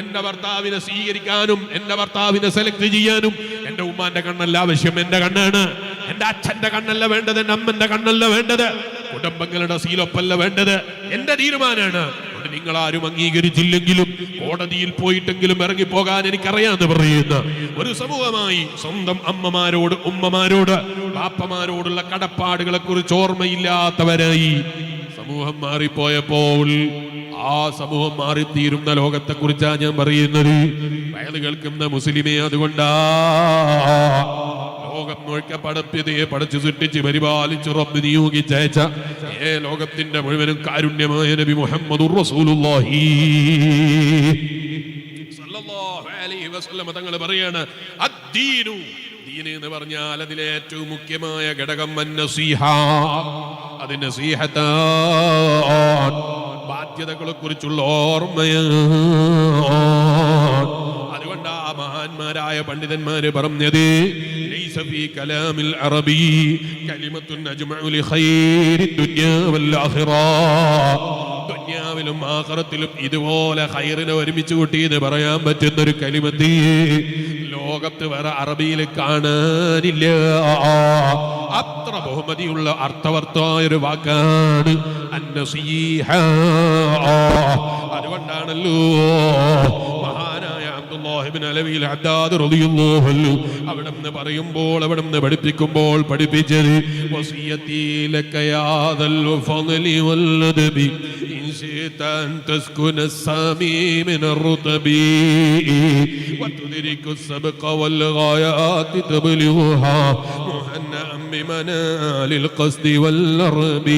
എന്റെ ഭർത്താവിനെ സ്വീകരിക്കാനും എന്റെ ഭർത്താവിനെ സെലക്ട് ചെയ്യാനും എന്റെ ഉമ്മാന്റെ കണ്ണല്ല ആവശ്യം, എന്റെ കണ്ണാണ്. എന്റെ അച്ഛന്റെ കണ്ണല്ല വേണ്ടത്, എന്റെ അമ്മന്റെ കണ്ണല്ല വേണ്ടത്, കുടുംബങ്ങളുടെ സീലൊപ്പല്ല വേണ്ടത്, എന്റെ തീരുമാനമാണ്. നിങ്ങൾ ആരും അംഗീകരിച്ചില്ലെങ്കിലും കോടതിയിൽ പോയിട്ടെങ്കിലും ഇറങ്ങിപ്പോകാൻ എനിക്കറിയാന്ന് പറയുന്ന ഒരു സമൂഹമായി സ്വന്തം അമ്മമാരോട് ഉമ്മമാരോട് ബാപ്പമാരോടുള്ള കടപ്പാടുകളെ കുറിച്ച് ഓർമ്മയില്ലാത്തവരായി സമൂഹം മാറിപ്പോയപ്പോൾ ആ സമൂഹം മാറിത്തീരുന്ന ലോകത്തെ കുറിച്ചാണ് ഞാൻ പറയുന്നത്. വയല് കേൾക്കുന്ന മുസ്ലിമേ, അതുകൊണ്ടാ ലോകം മുഴുക്ക പടപ്പിതയെ പടച്ചു സൃഷ്ടിച്ച് പരിപാലിച്ച് റബ്ബ് നിയോഗിച്ചയച്ച ലോകത്തിന്റെ മുഴുവനും കാരുണ്യമായ നബി മുഹമ്മദുർ റസൂലുള്ളാഹി സ്വല്ലല്ലാഹു അലൈഹി വസല്ലം തങ്ങൾ പറയാണ്, അദ്ദീനു, ദീൻ എന്ന് പറഞ്ഞാൽ അതിലെ ഏറ്റവും മുഖ്യമായ ഘടകം അന്നസീഹ. അത് നസീഹത്താണ്, ബാധ്യതകളെ കുറിച്ചുള്ള ഓർമ്മയാണ്. അതുകൊണ്ടാ മഹാന്മാരായ പണ്ഡിതന്മാര് പറഞ്ഞത്, ലൈസ ഫീ കലാമിൽ അറബി കലിമത്തുൻ അജ്മഉ ലിഖൈരി ദുനിയാ വൽ ആഖിറ. ദുനിയാവിലും ആഖിറത്തിലും ഇതുപോലെ ഖൈറിനെ ഒരുമിച്ച് കൂട്ടി എന്ന് പറയാൻ പറ്റുന്ന ഒരു കലിമത്ത് ലോകത്ത് വേറെ അറബിയിൽ കാണാനില്ല. അത്ര ബഹുമതിയുള്ള അർത്ഥവത്തായ ഒരു വാക്കാണ് അന്നസീഹ. അതുകൊണ്ടാണല്ലോ മഹാനായ അബ്ദുല്ലാഹി ഇബ്നു അലവിൽ ഹദ്ദാദ് റളിയല്ലാഹു അൻഹു അവിടുന്ന് പറയുമ്പോൾ, അവിടുന്ന് പഠിപ്പിക്കുമ്പോൾ പഠിപ്പിച്ചത്, വസിയത്തി ലക യാദൽ ഫളി വൽ അദബി ഇൻ ശിഅത അൻ തസ്കുന السامي من الرطب وتدرك السبق والغايات تبلغها مهنأ بمنال القصد والرب.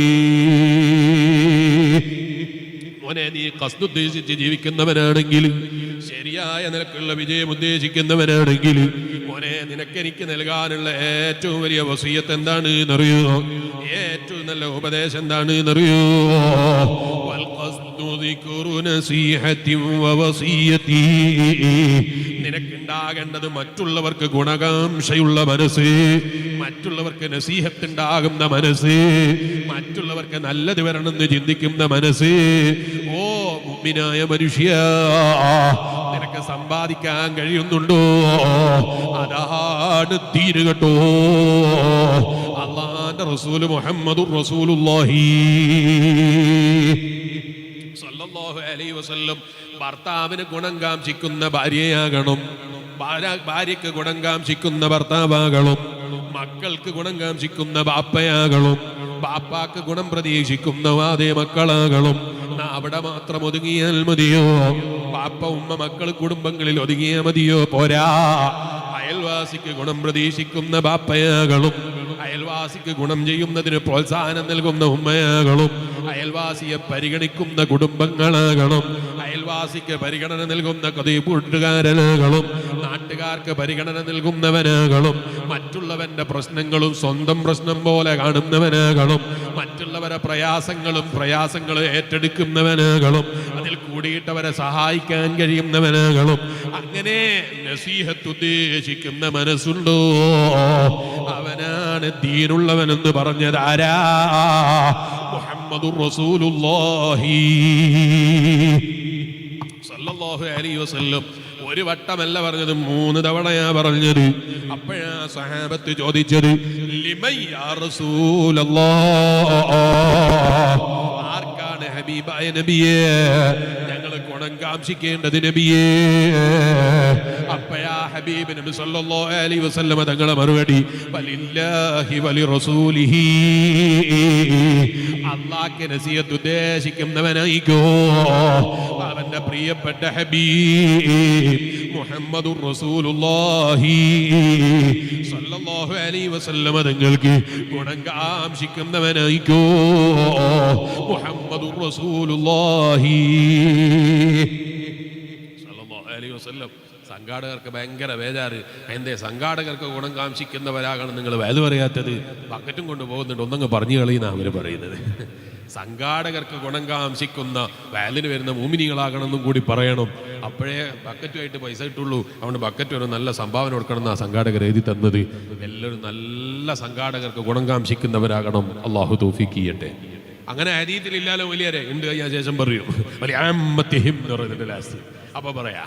മോനെ, നീ ഖസ്ദ് ഉദ്ദേശിച്ച് ജീവിക്കുന്നവനാണെങ്കിൽ, ശരിയായ നിലക്കുള്ള വിജയം ഉദ്ദേശിക്കുന്നവനാണെങ്കിൽ, മോനെ നിനക്കെനിക്ക് നൽകാനുള്ള ഏറ്റവും വലിയ വസിയത്ത് എന്താണ് എന്നറിയോ? ഏറ്റവും നല്ല ഉപദേശം എന്താണ് എന്നറിയോ? നിനക്കുണ്ടാകേണ്ടത് മറ്റുള്ളവർക്ക് ഗുണകാംക്ഷയുള്ള മനസ്സ്, മറ്റുള്ളവർക്ക് നസീഹത്ത് ഉണ്ടാകുന്ന മനസ്സ്, മറ്റുള്ളവർക്ക് നല്ലത് വരണമെന്ന് ചിന്തിക്കുന്ന മനസ്സ്. ഓ മുഅ്മിനായ മനുഷ്യ, നിനക്ക് സമ്പാദിക്കാൻ കഴിയുന്നുണ്ടോ? അതാണ് ദീൻ കേട്ടോ. അല്ലാഹുവിന്റെ റസൂൽ മുഹമ്മദുർ റസൂലുള്ളാഹി സ്വല്ലല്ലാഹു അലൈഹി വസല്ലം ഭർത്താവിന് ഗുണം കാംക്ഷിക്കുന്ന ഭാര്യയാകണം, ഭാര്യയ്ക്ക് ഗുണം കാംക്ഷിക്കുന്ന ഭർത്താവാകണം. മക്കൾക്ക് ഗുണം കാംക്ഷിക്കുന്ന ബാപ്പയാകളും ബാപ്പാക്ക് ഗുണം പ്രതീക്ഷിക്കുന്ന അതേ മക്കളാകളും അവിടെ മാത്രം ഒതുങ്ങിയാൽ മതിയോ? ബാപ്പ ഉമ്മ മക്കൾ കുടുംബങ്ങളിൽ ഒതുങ്ങിയാൽ മതിയോ? പോരാ. അയൽവാസിക്ക് ഗുണം പ്രതീക്ഷിക്കുന്ന ബാപ്പയാകളും അയൽവാസിക്ക് ഗുണം ചെയ്യുന്നതിന് പ്രോത്സാഹനം നൽകുന്ന ഉമ്മയാകളും അയൽവാസിയെ പരിഗണിക്കുന്ന കുടുംബങ്ങളാകണം. അയൽവാസിക്ക് പരിഗണന നൽകുന്ന കൂട്ടുകാരനാകളും നാട്ടുകാർക്ക് പരിഗണന നൽകുന്നവനാകണം. മറ്റുള്ളവന്റെ പ്രശ്നങ്ങളും സ്വന്തം പ്രശ്നം പോലെ കാണുന്നവനാകണം. മറ്റുള്ളവരെ പ്രയാസങ്ങൾ ഏറ്റെടുക്കുന്നവനാകണം. അതിൽ കൂടിയിട്ടവരെ സഹായിക്കാൻ കഴിയുന്നവനാകണം. അങ്ങനെ നസീഹത്ത് ഉദ്ദേശിക്കുന്ന മനസ്സുണ്ടോ അവനാണ് ദീനുള്ളവനെന്ന് പറഞ്ഞത് ആരാ? മുഹമ്മദുർ റസൂലുള്ളാഹി സല്ലല്ലാഹു അലൈഹി വസല്ലം. ഒരു വട്ടമല്ല പറഞ്ഞത്, 3 തവണയാ പറഞ്ഞത്. അപ്പോഴാ സഹാബത്ത് ചോദിച്ചത്, ലിമൻ യാ റസൂലല്ലാഹ്, ആർക്കാണ് ഹബീബായ നബിയേ ഞങ്ങൾ ഗുണം കാംക്ഷിക്കേണ്ടത് നബിയേ? അപ്പോഴാ ഹബീബ് നബി സല്ലല്ലാഹു അലൈഹി വസല്ലം തങ്ങളുടെ മറുപടി, വലില്ലാഹി വലി റസൂലിഹി, അല്ലാഹുവിന്റെ നസീഹത്ത് ഉദ്ദേശിക്കുന്നവനായിക്കോ അവന്റെ പ്രിയപ്പെട്ട ഹബീബ് മുഹമ്മദുർ റസൂലുള്ളാഹി സല്ലല്ലാഹു അലൈഹി വസല്ലം തങ്ങൾക്ക് ഗുണം കാംക്ഷിക്കുന്നവനായിക്കോ മുഹമ്മദുർ റസൂലുള്ളാഹി സല്ലല്ലാഹു അലൈഹി വസല്ലം. സംഘാടകർക്ക് ഭയങ്കര ബേജാറ്. എന്തേ സംഘാടകർക്ക് ഗുണം കാംക്ഷിക്കുന്നവരാകണം നിങ്ങൾ വേദ പറയാത്തത്? ബക്കറ്റും കൊണ്ട് പോകുന്നുണ്ട്, ഒന്നങ്ങ് പറഞ്ഞു കളിയെന്നാണ് അവർ പറയുന്നത്. സംഘാടകർക്ക് ഗുണം കാംക്ഷിക്കുന്ന വാലിന് വരുന്ന മോമിനികളാകണമെന്നും കൂടി പറയണം. അപ്പോഴേ ബക്കറ്റുമായിട്ട് പൈസ കിട്ടുള്ളൂ. അതുകൊണ്ട് ബക്കറ്റ് ഒരു നല്ല സംഭാവന കൊടുക്കണം എന്നാണ് സംഘാടകർ എഴുതി തന്നത്. എല്ലാവരും നല്ല സംഘാടകർക്ക് ഗുണം കാംക്ഷിക്കുന്നവരാകണം. അള്ളാഹു തൗഫീഖ് ചെയ്യട്ടെ. അങ്ങനെ ഹദീസിലില്ലാലോ വലിയരെ ഉണ്ട്, ഞാൻ ശേഷം പറയും. വലിയ ലാസ്റ്റ് അപ്പൊ പറയാ.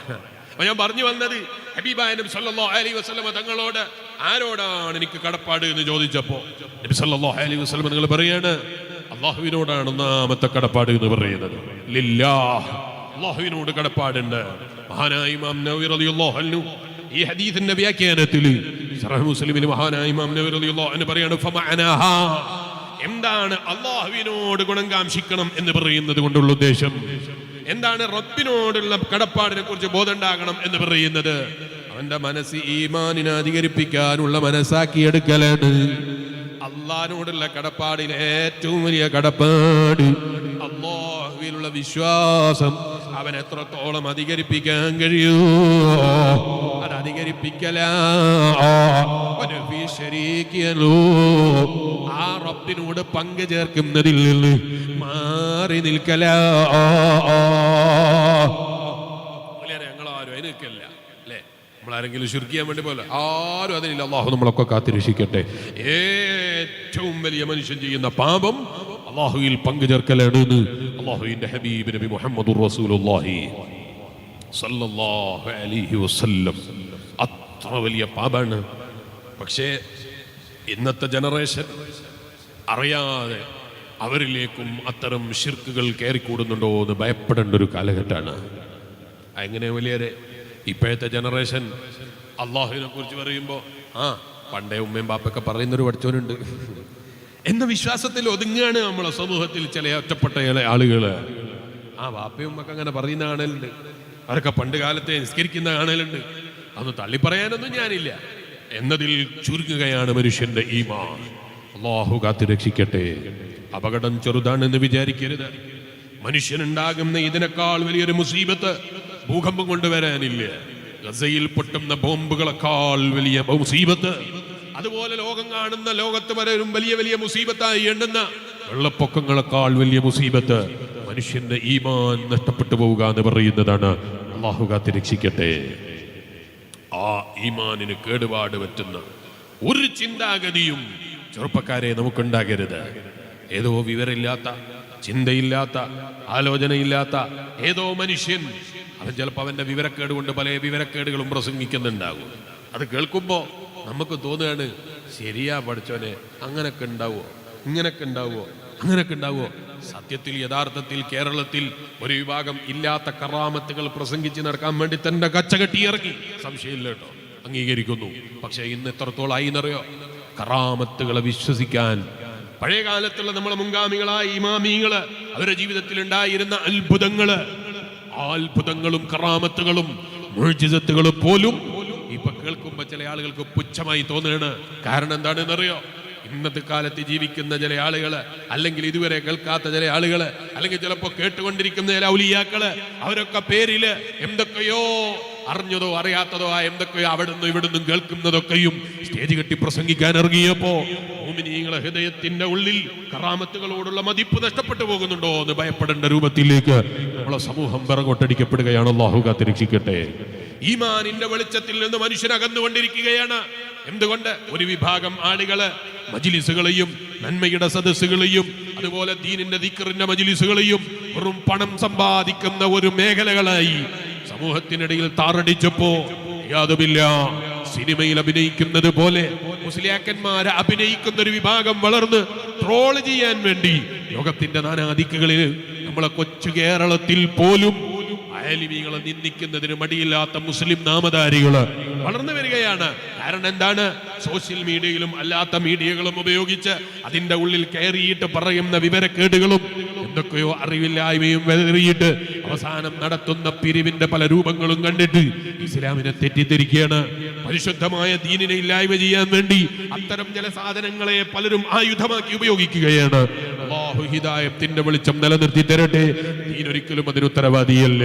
ഞാൻ പറഞ്ഞു വന്നത്, ഹബീബായ നബി സല്ലല്ലാഹു അലൈഹി വസല്ലം തങ്ങളോട് ആരോടാണ് എനിക്ക് കടപ്പാട് എന്ന് ചോദിച്ചപ്പോ നബി സല്ലല്ലാഹു അലൈഹി വസല്ലം നിങ്ങൾ പറയാണ്, അള്ളാഹുവിനോടാണ് ഒന്നാമത്തെ കടപ്പാട് എന്ന് പറയുന്നത്. ലില്ലാഹ്, അള്ളാഹുവിനോട് കടപ്പാടുണ്ട്. മഹാനായ ഇമാം നവവി റളിയല്ലാഹു അൻഹു ഈ ഹദീസിന്റെ വ്യാഖ്യാനത്തിൽ സഹീഹ് മുസ്ലിമിൽ മഹാനായ ഇമാം നവവി റളിയല്ലാഹു അൻഹു പറയാണ്, ഫമഅനാഹാ, എന്താണ് അള്ളാഹുവിനോട് ഗുണം കാംക്ഷിക്കണം എന്ന് പറയുന്നത് കൊണ്ടുള്ള ഉദ്ദേശം എന്താണ്? റബ്ബിനോടുള്ള കടപ്പാടിനെ കുറിച്ച് ബോധമുണ്ടാകണം എന്ന് പറയുന്നത് അവന്റെ മനസ്സ് ഈമാനിനെ അധികരിപ്പിക്കാനുള്ള മനസ്സാക്കിയെടുക്കലാണ്. അള്ളാഹിനോടുള്ള കടപ്പാടിൽ ഏറ്റവും വലിയ കടപ്പാട് അള്ളാഹുവിലുള്ള വിശ്വാസം അവൻ എത്രത്തോളം അധികരിപ്പിക്കാൻ കഴിയൂ അത് അധികരിപ്പിക്കലാ. ആ റബ്ബിനോട് പങ്കു ചേർക്കുന്നതിൽ നിന്ന് മാറി നിൽക്കലാ. ഞങ്ങളാരും അതിന് നിൽക്കല്ല അല്ലേ? നമ്മളാരെങ്കിലും ശിർക്ക് വേണ്ടി പോലെ ആരും അതിനില്ല. അള്ളാഹു നമ്മളൊക്കെ കാത്തിരക്ഷിക്കട്ടെ. ഏറ്റവും വലിയ മനുഷ്യൻ ചെയ്യുന്ന പാപം അള്ളാഹുവിൽ പങ്കു ചേർക്കലാണ്. അള്ളാഹുവിന്റെ ഹബീബ് നബി മുഹമ്മദുർ റസൂലുള്ളാഹി സല്ലല്ലാഹു അലൈഹി വസല്ലം അത്ര വലിയ പാപാണ്. പക്ഷേ ഇന്നത്തെ ജനറേഷൻ അറിയാതെ അവരിലേക്കും അത്തരം ശിർക്കുകൾ കയറിക്കൂടുന്നുണ്ടോ എന്ന് ഭയപ്പെടേണ്ട ഒരു കാലഘട്ടമാണ്. എങ്ങനെ വലിയരെ ഇപ്പോഴത്തെ ജനറേഷൻ അള്ളാഹുവിനെ കുറിച്ച് പറയുമ്പോൾ പണ്ടേ ഉമ്മയും ബാപ്പൊക്കെ പറയുന്നൊരു പഠിച്ചവനുണ്ട് എന്ന വിശ്വാസത്തിൽ ഒതുങ്ങാണ് നമ്മളെ സമൂഹത്തിൽ ചില ഒറ്റപ്പെട്ട ആളുകൾ. ബാപ്പയും ഉമ്മക്ക് അങ്ങനെ പറയുന്ന കാണലുണ്ട്. അവരൊക്കെ പണ്ട് കാലത്തെ നിസ്കരിക്കുന്ന കാണലുണ്ട്. അതൊന്നും തള്ളി പറയാനൊന്നും ഞാനില്ല എന്നതിൽ ചുരുങ്ങുകയാണ് മനുഷ്യന്റെ ഈമാൻ. അല്ലാഹു കാത്തുരക്ഷിക്കട്ടെ. അപകടം ചെറുതാണെന്ന് വിചാരിക്കരുത്. മനുഷ്യനുണ്ടാകുന്ന ഇതിനേക്കാൾ വലിയൊരു മുസീബത്ത് ഭൂകമ്പം കൊണ്ടുവരാനില്ല. ഗസയിൽ പൊട്ടുന്ന ബോംബുകളെക്കാൾ വലിയ മുസീബത്ത്, അതുപോലെ ലോകം കാണുന്ന ലോകത്ത് വരും വലിയ വലിയ മുസീബത്തായി എണ്ണുന്ന വെള്ളപ്പൊക്കങ്ങളെക്കാൾ വലിയ മുസീബത്ത് മനുഷ്യന്റെ ഈമാൻ നഷ്ടപ്പെട്ടു പോവുക എന്ന് പറയുന്നതാണ്. അല്ലാഹു കാത്തുരക്ഷിക്കട്ടെ. ആ ഈമാനിന് കേടുപാട് പറ്റുന്ന ഒരു ചിന്താഗതിയും ചെറുപ്പക്കാരെ നമുക്കുണ്ടാകരുത്. ഏതോ വിവരമില്ലാത്ത, ചിന്തയില്ലാത്ത, ആലോചനയില്ലാത്ത ഏതോ മനുഷ്യൻ, അവൻ ചിലപ്പോൾ അവന്റെ വിവരക്കേട് കൊണ്ട് പല വിവരക്കേടുകളും പ്രസംഗിക്കുന്നുണ്ടാകും. അത് കേൾക്കുമ്പോൾ നമുക്ക് തോന്നുകയാണ്, ശരിയാ പഠിച്ചോനെ, അങ്ങനൊക്കെ ഉണ്ടാവോ, ഇങ്ങനൊക്കെ ഉണ്ടാവോ, അങ്ങനൊക്കെ ഉണ്ടാവോ? സത്യത്തിൽ യഥാർത്ഥത്തിൽ കേരളത്തിൽ ഒരു വിഭാഗം ഇല്ലാത്ത കറാമത്തുകൾ പ്രസംഗിച്ച് നടക്കാൻ വേണ്ടി തന്നെ കച്ചകെട്ടി ഇറങ്ങി, സംശയമില്ല കേട്ടോ, അംഗീകരിക്കുന്നു. പക്ഷെ ഇന്ന് എത്രത്തോളായി എന്നറിയോ? കറാമത്തുകളെ വിശ്വസിക്കാൻ. പഴയ കാലത്തുള്ള നമ്മളെ മുൻഗാമികളായ ഇമാമികള് അവരുടെ ജീവിതത്തിൽ ഉണ്ടായിരുന്ന അത്ഭുതങ്ങളും കറാമത്തുകളും മുഅ്ജിസത്തുകളും പോലും ഇപ്പൊ കേൾക്കുമ്പോ ചില ആളുകൾക്ക് പുച്ഛമായി തോന്നുകയാണ്. കാരണം എന്താണെന്നറിയോ? ഇന്നത്തെ കാലത്ത് ജീവിക്കുന്ന ചില ആളുകള്, അല്ലെങ്കിൽ ഇതുവരെ കേൾക്കാത്ത ചില ആളുകള്, അല്ലെങ്കിൽ ചിലപ്പോ കേട്ടുകൊണ്ടിരിക്കുന്ന ചില ഔലിയാക്കള്, അവരൊക്കെ പേരില് എന്തൊക്കെയോ അറിഞ്ഞതോ അറിയാത്തതോ ആ എന്തൊക്കെയോ അവിടുന്ന് ഇവിടുന്നും കേൾക്കുന്നതൊക്കെയും സ്റ്റേജ് കെട്ടി പ്രസംഗിക്കാൻ ഇറങ്ങിയപ്പോ മുഅ്മിനീങ്ങളെ ഹൃദയത്തിന്റെ ഉള്ളിൽ കറാമത്തുകളോടുള്ള മതിപ്പ് നഷ്ടപ്പെട്ടു പോകുന്നുണ്ടോ എന്ന് ഭയപ്പെടേണ്ട രൂപത്തിലേക്ക് നമ്മളെ സമൂഹം പിറകോട്ടടിക്കപ്പെടുകയാണ്. അല്ലാഹു കാത്തിരക്ഷിക്കട്ടെ. ഈമാനിന്റെ വെളിച്ചത്തിൽ നിന്ന് മനുഷ്യൻ അകന്നുകൊണ്ടിരിക്കുകയാണ്. എന്തുകൊണ്ട്? ഒരു വിഭാഗം ആളുകള് മജ്ലിസുകളെയും നന്മയുടെ സദസ്സുകളെയും അതുപോലെ ദീനിന്റെ ദിക്റിന്റെ മജ്ലിസുകളെയും വെറും പണം സമ്പാദിക്കുന്ന ഒരു മേഖലകളായി സമൂഹത്തിനിടയിൽ താറടിച്ചപ്പോ യാതൊമില്ല. സിനിമയിൽ അഭിനയിക്കുന്നത് പോലെ മുസ്ലിയാക്കന്മാരെ അഭിനയിക്കുന്ന ഒരു വിഭാഗം വളർന്ന് ട്രോള് ചെയ്യാൻ വേണ്ടി ലോകത്തിന്റെ നാനാദിക്കുകളിൽ നമ്മളെ കൊച്ചു കേരളത്തിൽ പോലും ആലിമീങ്ങളെ നിന്ദിക്കുന്നതിന് മടിയില്ലാത്ത മുസ്ലിം നാമധാരികള് വളർന്നു വരികയാണ്. കാരണം എന്താണ്? സോഷ്യൽ മീഡിയയിലും അല്ലാത്ത മീഡിയകളും ഉപയോഗിച്ച് അതിന്റെ ഉള്ളിൽ കയറിയിട്ട് പറയുന്ന വിവരക്കേടുകളും എന്തൊക്കെയോ അറിവില്ലായ്മയും വെറിയിട്ട് അവസാനം നടത്തുന്ന പിരിവിന്റെ പല രൂപങ്ങളും കണ്ടിട്ട് ഇസ്ലാമിനെ തെറ്റിദ്ധരിക്കുകയാണ്. പരിശുദ്ധമായ ദീനിനെ ഇല്ലായ്മ ചെയ്യാൻ വേണ്ടി അത്തരം ചില സാധനങ്ങളെ പലരും ആയുധമാക്കി ഉപയോഗിക്കുകയാണ്. അല്ലാഹു ഹിദായത്തിന്റെ വെളിച്ചം നിലനിർത്തി തരട്ടെ. ദീൻ ഒരിക്കലും അതിന് ഉത്തരവാദിയല്ല.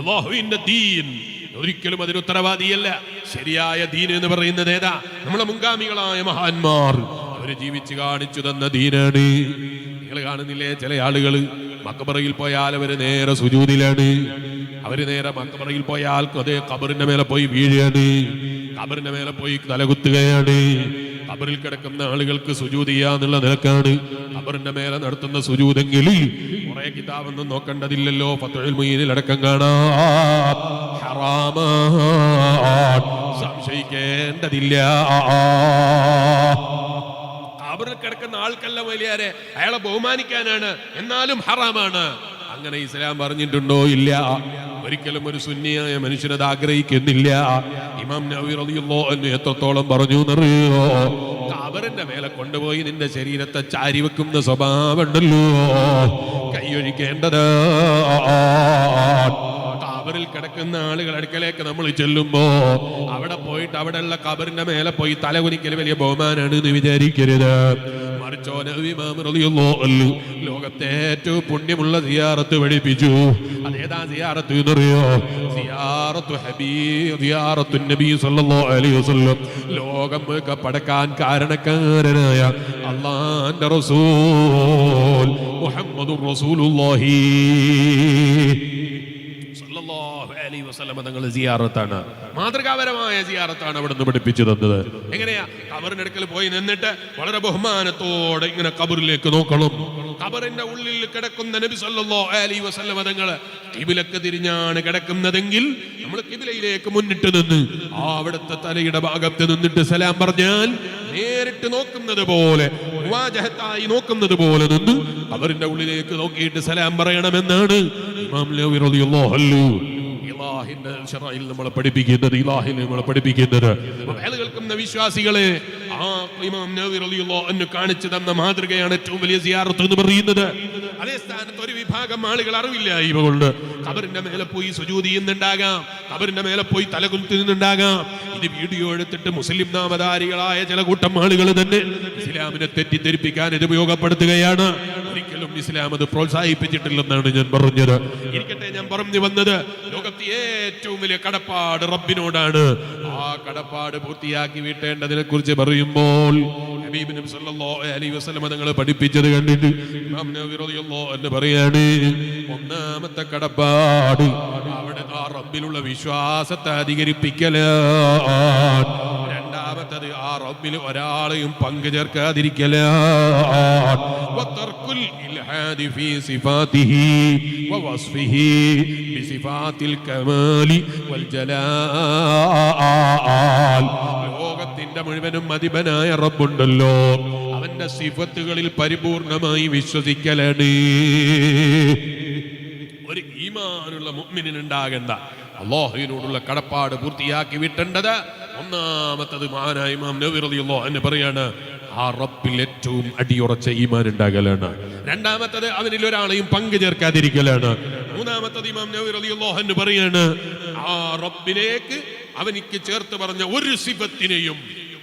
അല്ലാഹുവിന്റെ ദീൻ ഒരിക്കലും അതിന് ഉത്തരവാദിയല്ല. ശരിയായ ദീൻ എന്ന് പറയുന്നത് ഏതാ? നമ്മളെ മുൻഗാമികളായ മഹാന്മാർ അവര് ജീവിച്ച് കാണിച്ചു തന്ന ദീനാണ്. നിങ്ങൾ കാണുന്നില്ലേ, ചില ആളുകൾ മക്ബറയിൽ പോയാൽ അവര് നേരെ സുജൂദിലാണ്. അവര് നേരെ മക്ബറയിൽ പോയാൽ അതേ ഖബറിന്റെ മേലെ പോയി വീഴുകയാണ്, ഖബറിന്റെ മേലെ പോയി തലകുത്തുകയാണ്. ഖബറിൽ കിടക്കുന്ന ആളുകൾക്ക് സുജൂദ് ചെയ്യാന്നുള്ള നിലക്കാണ് ഖബറിന്റെ മേലെ നടത്തുന്ന സുജൂദെങ്കിൽ കുറെ കിതാബൊന്നും നോക്കേണ്ടതില്ലല്ലോ. ഫത്ഹുൽ മുഈനിൽ അടക്കം കാണാം. ഹറാമാണ്, സംശയിക്കേണ്ടതില്ല. ഖബറിൽ കിടക്കുന്ന ആൾക്കല്ല വലിയാരെ, അയാളെ ബഹുമാനിക്കാനാണ്, എന്നാലും ഹറാമാണ്. അങ്ങനെ ഇസ്ലാം പറഞ്ഞിട്ടുണ്ടോ? ഇല്ല. ഒരിക്കലും ഒരു സുന്നിയായ മനുഷ്യനത് ആഗ്രഹിക്കുന്നില്ല. ഇമാം നവവി റളിയല്ലാഹു അൻഹു എത്രത്തോളം പറഞ്ഞു എന്നറിയോ? ഖബറിന്റെ മേലെ കൊണ്ടുപോയി നിന്റെ ശരീരത്തെ ചാരി വെക്കുന്ന സ്വഭാവം ഉണ്ടല്ലോ, കൈയൊഴിക്കേണ്ടത്. ഖബറിൽ കിടക്കുന്ന ആളുകൾ അടുക്കലേക്ക് നമ്മൾ ചെല്ലുമ്പോ അവിടെ പോയിട്ട് അവിടെയുള്ള ഖബറിന്റെ മേലെ പോയി തലകുനിക്കൽ വലിയ ബഹുമാനാണ് എന്ന് വിചാരിക്കരുത്. മറിച്ചോ നബി ഇമാം റളിയല്ലാഹു അൻഹു ലോകത്തെ ഏറ്റവും പുണ്യമുള്ള സിയാറത്ത് പഠിപ്പിച്ചു. അതേതാ സിയാറത്ത് എന്നറിയോ? സിയാറത്തു നബി സല്ലല്ലാഹു അലൈഹി വസല്ലം. ലോകം മുഴുവൻ പടക്കാൻ കാരണക്കാരനായ അല്ലാഹുവിന്റെ റസൂൽ മുഹമ്മദുർ റസൂലുള്ളാഹി തങ്ങളുടെ സിയാറത്താണ്, മാതൃകാപരമായ സിയാറത്താണ് അവിടെ നിന്ന് പഠിപ്പിച്ചു തന്നത്. എങ്ങനെയാ? ഖബറിനടുക്കൽ പോയി നിന്നിട്ട് വളരെ ബഹുമാനത്തോടെ ഇങ്ങനെ ഖബറിലേക്ക് നോക്കണം. ഖബറിന്റെ ഉള്ളിൽ കിടക്കുന്ന നബി സല്ലല്ലാഹു അലൈഹി വസല്ലം തങ്ങള് ഖിബിലക്ക് തിരിഞ്ഞാണ് കിടക്കുന്നതെങ്കിൽ നമ്മൾ ഖിബിലയിലേക്ക് മുന്നിട്ട് നിന്ന് അവിടുത്തെ തലയുടെ ഭാഗത്ത് നിന്നിട്ട് സലാം പറഞ്ഞാൽ നേരിട്ട് നോക്കുന്നത് പോലെ, മുവാജഹത്തായി നോക്കുന്നത് പോലെ നിന്ന് ഖബറിന്റെ ഉള്ളിലേക്ക് നോക്കിയിട്ട് സലാം പറയണമെന്നാണ് ഇമാം നവവി റളിയല്ലാഹു അൻഹു ഇലാഹിന്റെ ശറഇൽ നമ്മളെ പഠിപ്പിക്കുന്നത്. ഇലാഹിൽ നമ്മളെ പഠിപ്പിക്കുന്നത് കേൾക്കുന്ന വിശ്വാസികളെ ആ ഇമാം നവവി റളിയല്ലാഹു അൻഹു കാണിച്ചു തന്ന മാതൃകയാണ് ഏറ്റവും വലിയ സിയാറത്ത് എന്ന് പറയുന്നത്. അതേ സ്ഥാനത്ത് ഒരു വിഭാഗം ആളുകൾ അറിവില്ലായ്മ കൊണ്ട് ഖബറിന്റെ മേലെ പോയി സുജൂദ് ചെയ്യുന്നുണ്ടാകാം, ഖബറിന്റെ മേലെ പോയി തലകുത്തുന്നുണ്ടാകാം. ഇത് വീഡിയോ എടുത്തിട്ട് മുസ്ലിം നാമധാരികളായ ചില കൂട്ടം ആളുകൾ തന്നെ ഇസ്ലാമിനെ തെറ്റിദ്ധരിപ്പിക്കാൻ ഇത് ഉപയോഗപ്പെടുത്തുകയാണ്. ഒരിക്കലും ഇസ്ലാം അത് പ്രോത്സാഹിപ്പിച്ചിട്ടില്ലെന്നാണ് ഞാൻ പറഞ്ഞത്. ഇരിക്കട്ടെ, ഞാൻ പറഞ്ഞു വന്നത് ലോകത്തെ ഏറ്റവും വലിയ കടപ്പാട് റബ്ബിനോടാണ്. ആ കടപ്പാട് പൂർത്തിയാക്കി വീട്ടേണ്ടതിനെ കുറിച്ച് പറയുമ്പോൾ ഹബീബ് നബി സല്ലല്ലാഹു അലൈഹി വസല്ലം തങ്ങൾ പഠിപ്പിച്ചത് കണ്ടിട്ട് ഇമാം നവവി റളിയല്ലാഹു അൻഹു പറയാണ്, ഒന്നാമത്തെ കടപ്പാട് അവിടെ ആ റബ്ബിലുള്ള വിശ്വാസത്തെ അധികരിപ്പിക്കലാണ്. രണ്ടാമത്തത് ആ റബ്ബിൽ ഒരാളെയും പങ്കു ചേർക്കാതിരിക്കലാണ്. വതർക്കുൽ ഇൽഹാദി ഫീ സിഫാതിഹി വവസ്ഫിഹി ബിസിഫാത്തിൽ കമാലി വൽ ജലാൽ. ലോകത്തിന്റെ മുഴുവനും അധിപനായ റബ്ബുണ്ടല്ലോ, അവന്റെ സിഫത്തുകളിൽ പരിപൂർണമായി വിശ്വസിക്കലാണ് ഒരു ഈമാനുള്ള മുഅ്മിനിന് ഉണ്ടാകേണ്ട. അല്ലാഹുവിനോടുള്ള കടപ്പാട് പൂർത്തിയാക്കി വിട്ടേണ്ടത് ഒന്നാമത്തത് മഹാനായ ഇമാം നവവി റളിയല്ലാഹു അൻഹു പറയാണ്, ആ റബ്ബിൽ ഏറ്റവും അടിയുറച്ച ഈമാൻ ഉണ്ടാകലാണ്. രണ്ടാമത്തത് അവനിൽ ഒരാളെയും പങ്കു ചേർക്കാതിരിക്കലാണ്. മൂന്നാമത്തത് ഇമാം നവവി റളിയല്ലാഹു അൻഹു പറയാണ്, ആ റബ്ബിലേക്ക് അവനിക്ക് ചേർത്ത് പറഞ്ഞ ഒരു സിഫത്തിനെയും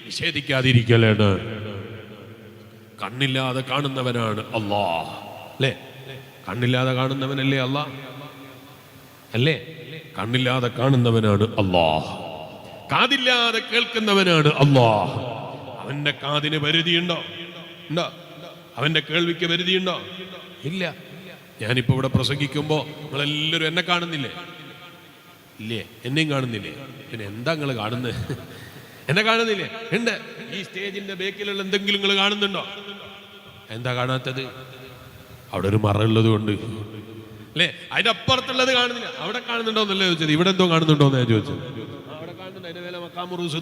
നിഷേധിക്കാതിരിക്കലാണ്. കണ്ണില്ലാതെ കാണുന്നവനാണ് അല്ലാഹ്, അല്ലേ? കണ്ണില്ലാതെ കാണുന്നവനല്ലേ അല്ലാഹ്? അല്ലേ? കണ്ണില്ലാതെ കാണുന്നവനാണ് അല്ലാഹ്. കാതില്ലാതെ കേൾക്കുന്നവനാണ് അല്ലാഹ്. അവന്റെ കാതിന് പരിധിയുണ്ടോ? ഉണ്ടോ? അവന്റെ കേൾവിക്ക് പരിധിയുണ്ടോ? ഇല്ല. ഞാനിപ്പോ ഇവിടെ പ്രസംഗിക്കുമ്പോ നിങ്ങളെല്ലാവരും എന്നെ കാണുന്നില്ലേ? ഇല്ലേ? എന്നെയും കാണുന്നില്ലേ? പിന്നെ എന്താ നിങ്ങൾ കാണുന്നത്? എന്നെ കാണുന്നില്ലേ? ഉണ്ട്. ഈ സ്റ്റേജിന്റെ ബേക്കിലുള്ള എന്തെങ്കിലും നിങ്ങൾ കാണുന്നുണ്ടോ? എന്താ കാണാത്തത്? അവിടെ ഒരു മറയുള്ളത് കൊണ്ട് അല്ലേ? അതിന്റെ അപ്പുറത്തുള്ളത് കാണുന്നില്ല. അവിടെ കാണുന്നുണ്ടോന്നല്ലേ ചോദിച്ചത്? ഇവിടെ എന്തോ കാണുന്നുണ്ടോന്ന് ഞാൻ ചോദിച്ചത്. അവിടെ കാണുന്നുണ്ട്. അതിന്റെ മേലെ മക്കാമുറൂസ്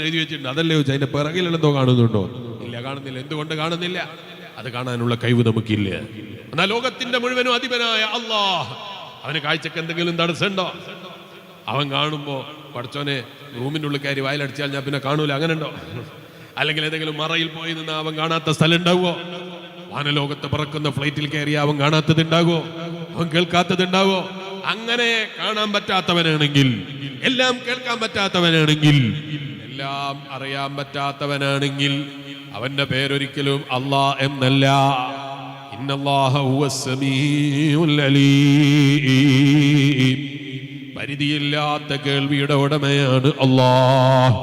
എഴുതി വെച്ചിട്ടുണ്ട്. അതല്ലേ ചോദിച്ചത്? അതിന്റെ പിറകിലുള്ള എന്തോ കാണുന്നുണ്ടോ? ഇല്ല, കാണുന്നില്ല. എന്തുകൊണ്ട് കാണുന്നില്ല? അത് കാണാനുള്ള കഴിവ് നമുക്കില്ല. എന്നാൽ ലോകത്തിന്റെ മുഴുവനും അധിപനായ അല്ലാഹ്, അവന് കാഴ്ചക്ക് എന്തെങ്കിലും തടസ്സമുണ്ടോ? അവൻ കാണുമ്പോ പഠിച്ചോനെ റൂമിൻ്റെ ഉള്ളിൽ കയറി വായിലടിച്ചാൽ ഞാൻ പിന്നെ കാണൂല, അങ്ങനെ ഉണ്ടോ? അല്ലെങ്കിൽ ഏതെങ്കിലും മറയിൽ പോയി നിന്ന് അവൻ കാണാത്ത സ്ഥലം ഉണ്ടാവുമോ? വാനലോകത്ത് പറക്കുന്ന ഫ്ലൈറ്റിൽ കയറി അവൻ കാണാത്തത് ഉണ്ടാകുമോ? അവൻ കേൾക്കാത്തത് ഉണ്ടാവോ? അങ്ങനെ കാണാൻ പറ്റാത്തവനാണെങ്കിൽ, എല്ലാം കേൾക്കാൻ പറ്റാത്തവനാണെങ്കിൽ, എല്ലാം അറിയാൻ പറ്റാത്തവനാണെങ്കിൽ അവന്റെ പേരൊരിക്കലും അല്ലാഹ് എന്നല്ല. ഇന്നല്ലാഹ ഹുവസ് സമീഉൽ അലീം. പരിധിയില്ലാത്ത കേൾവിയുടെ ഉടമയാണ് അല്ലാഹ്.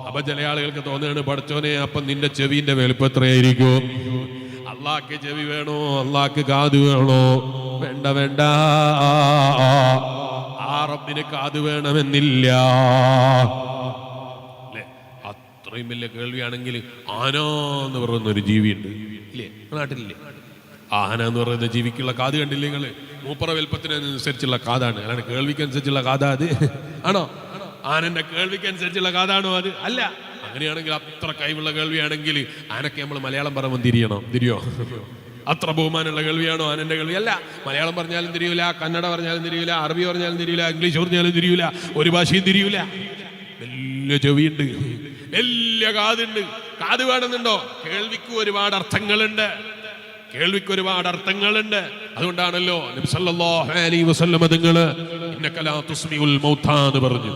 അപ്പൊ ചില ആളുകൾക്ക് തോന്നുകയാണ്, പഠിച്ചോനെ അപ്പം നിന്റെ ചെവിന്റെ വലുപ്പം എത്രയായിരിക്കും? അള്ളാഹ്ക്ക് ചെവി വേണോ? അള്ളാഹ്ക്ക് കാത് വേണോ? വേണ്ട വേണ്ട, ആ റബ്ബിന് കാത് വേണമെന്നില്ല. അല്ലേ? അത്രയും വലിയ കേൾവിയാണെങ്കിൽ ആന എന്ന് പറയുന്നൊരു ജീവിയുണ്ട്, ഇല്ലേ? നാട്ടിലില്ലേ? ആന എന്ന് പറയുന്ന ജീവിക്കുള്ള കാത് കണ്ടില്ലേ നിങ്ങൾ? മൂപ്പറ വലുപ്പത്തിനനുസരിച്ചുള്ള കാതാണ്, അല്ലാണ്ട് കേൾവിക്കനുസരിച്ചുള്ള കാതാ അത്? ആണോ? ആനന്റെ കേൾവിക്കനുസരിച്ചുള്ള കാതാണോ അത്? അല്ല. അങ്ങനെയാണെങ്കിൽ അത്ര കഴിവുള്ള കേൾവിയാണെങ്കിൽ ആനക്ക് നമ്മൾ മലയാളം പറയുമ്പോൾ തിരിയോ? അത്ര ബഹുമാനമുള്ള കേൾവിയാണോ ആനന്റെ കേൾവി? അല്ല. മലയാളം പറഞ്ഞാലും തിരിയൂല, കന്നഡ പറഞ്ഞാലും തിരിയൂല, അറബി പറഞ്ഞാലും തിരിയൂല, ഇംഗ്ലീഷ് പറഞ്ഞാലും തിരിയൂല, ഒരു ഭാഷയും തിരിയൂല. വലിയ ചെവിയുണ്ട്, വലിയ കാതുണ്ട്. കാത് വേണമെന്നുണ്ടോ? കേൾവിക്ക് ഒരുപാട് അർത്ഥങ്ങളുണ്ട്. അതുകൊണ്ടാണല്ലോ നബി സല്ലല്ലാഹു അലൈഹി വസല്ലം തങ്ങൾ ഇന്നക ലാ തുസ്മിഉൽ മൗതാ എന്ന് പറഞ്ഞു.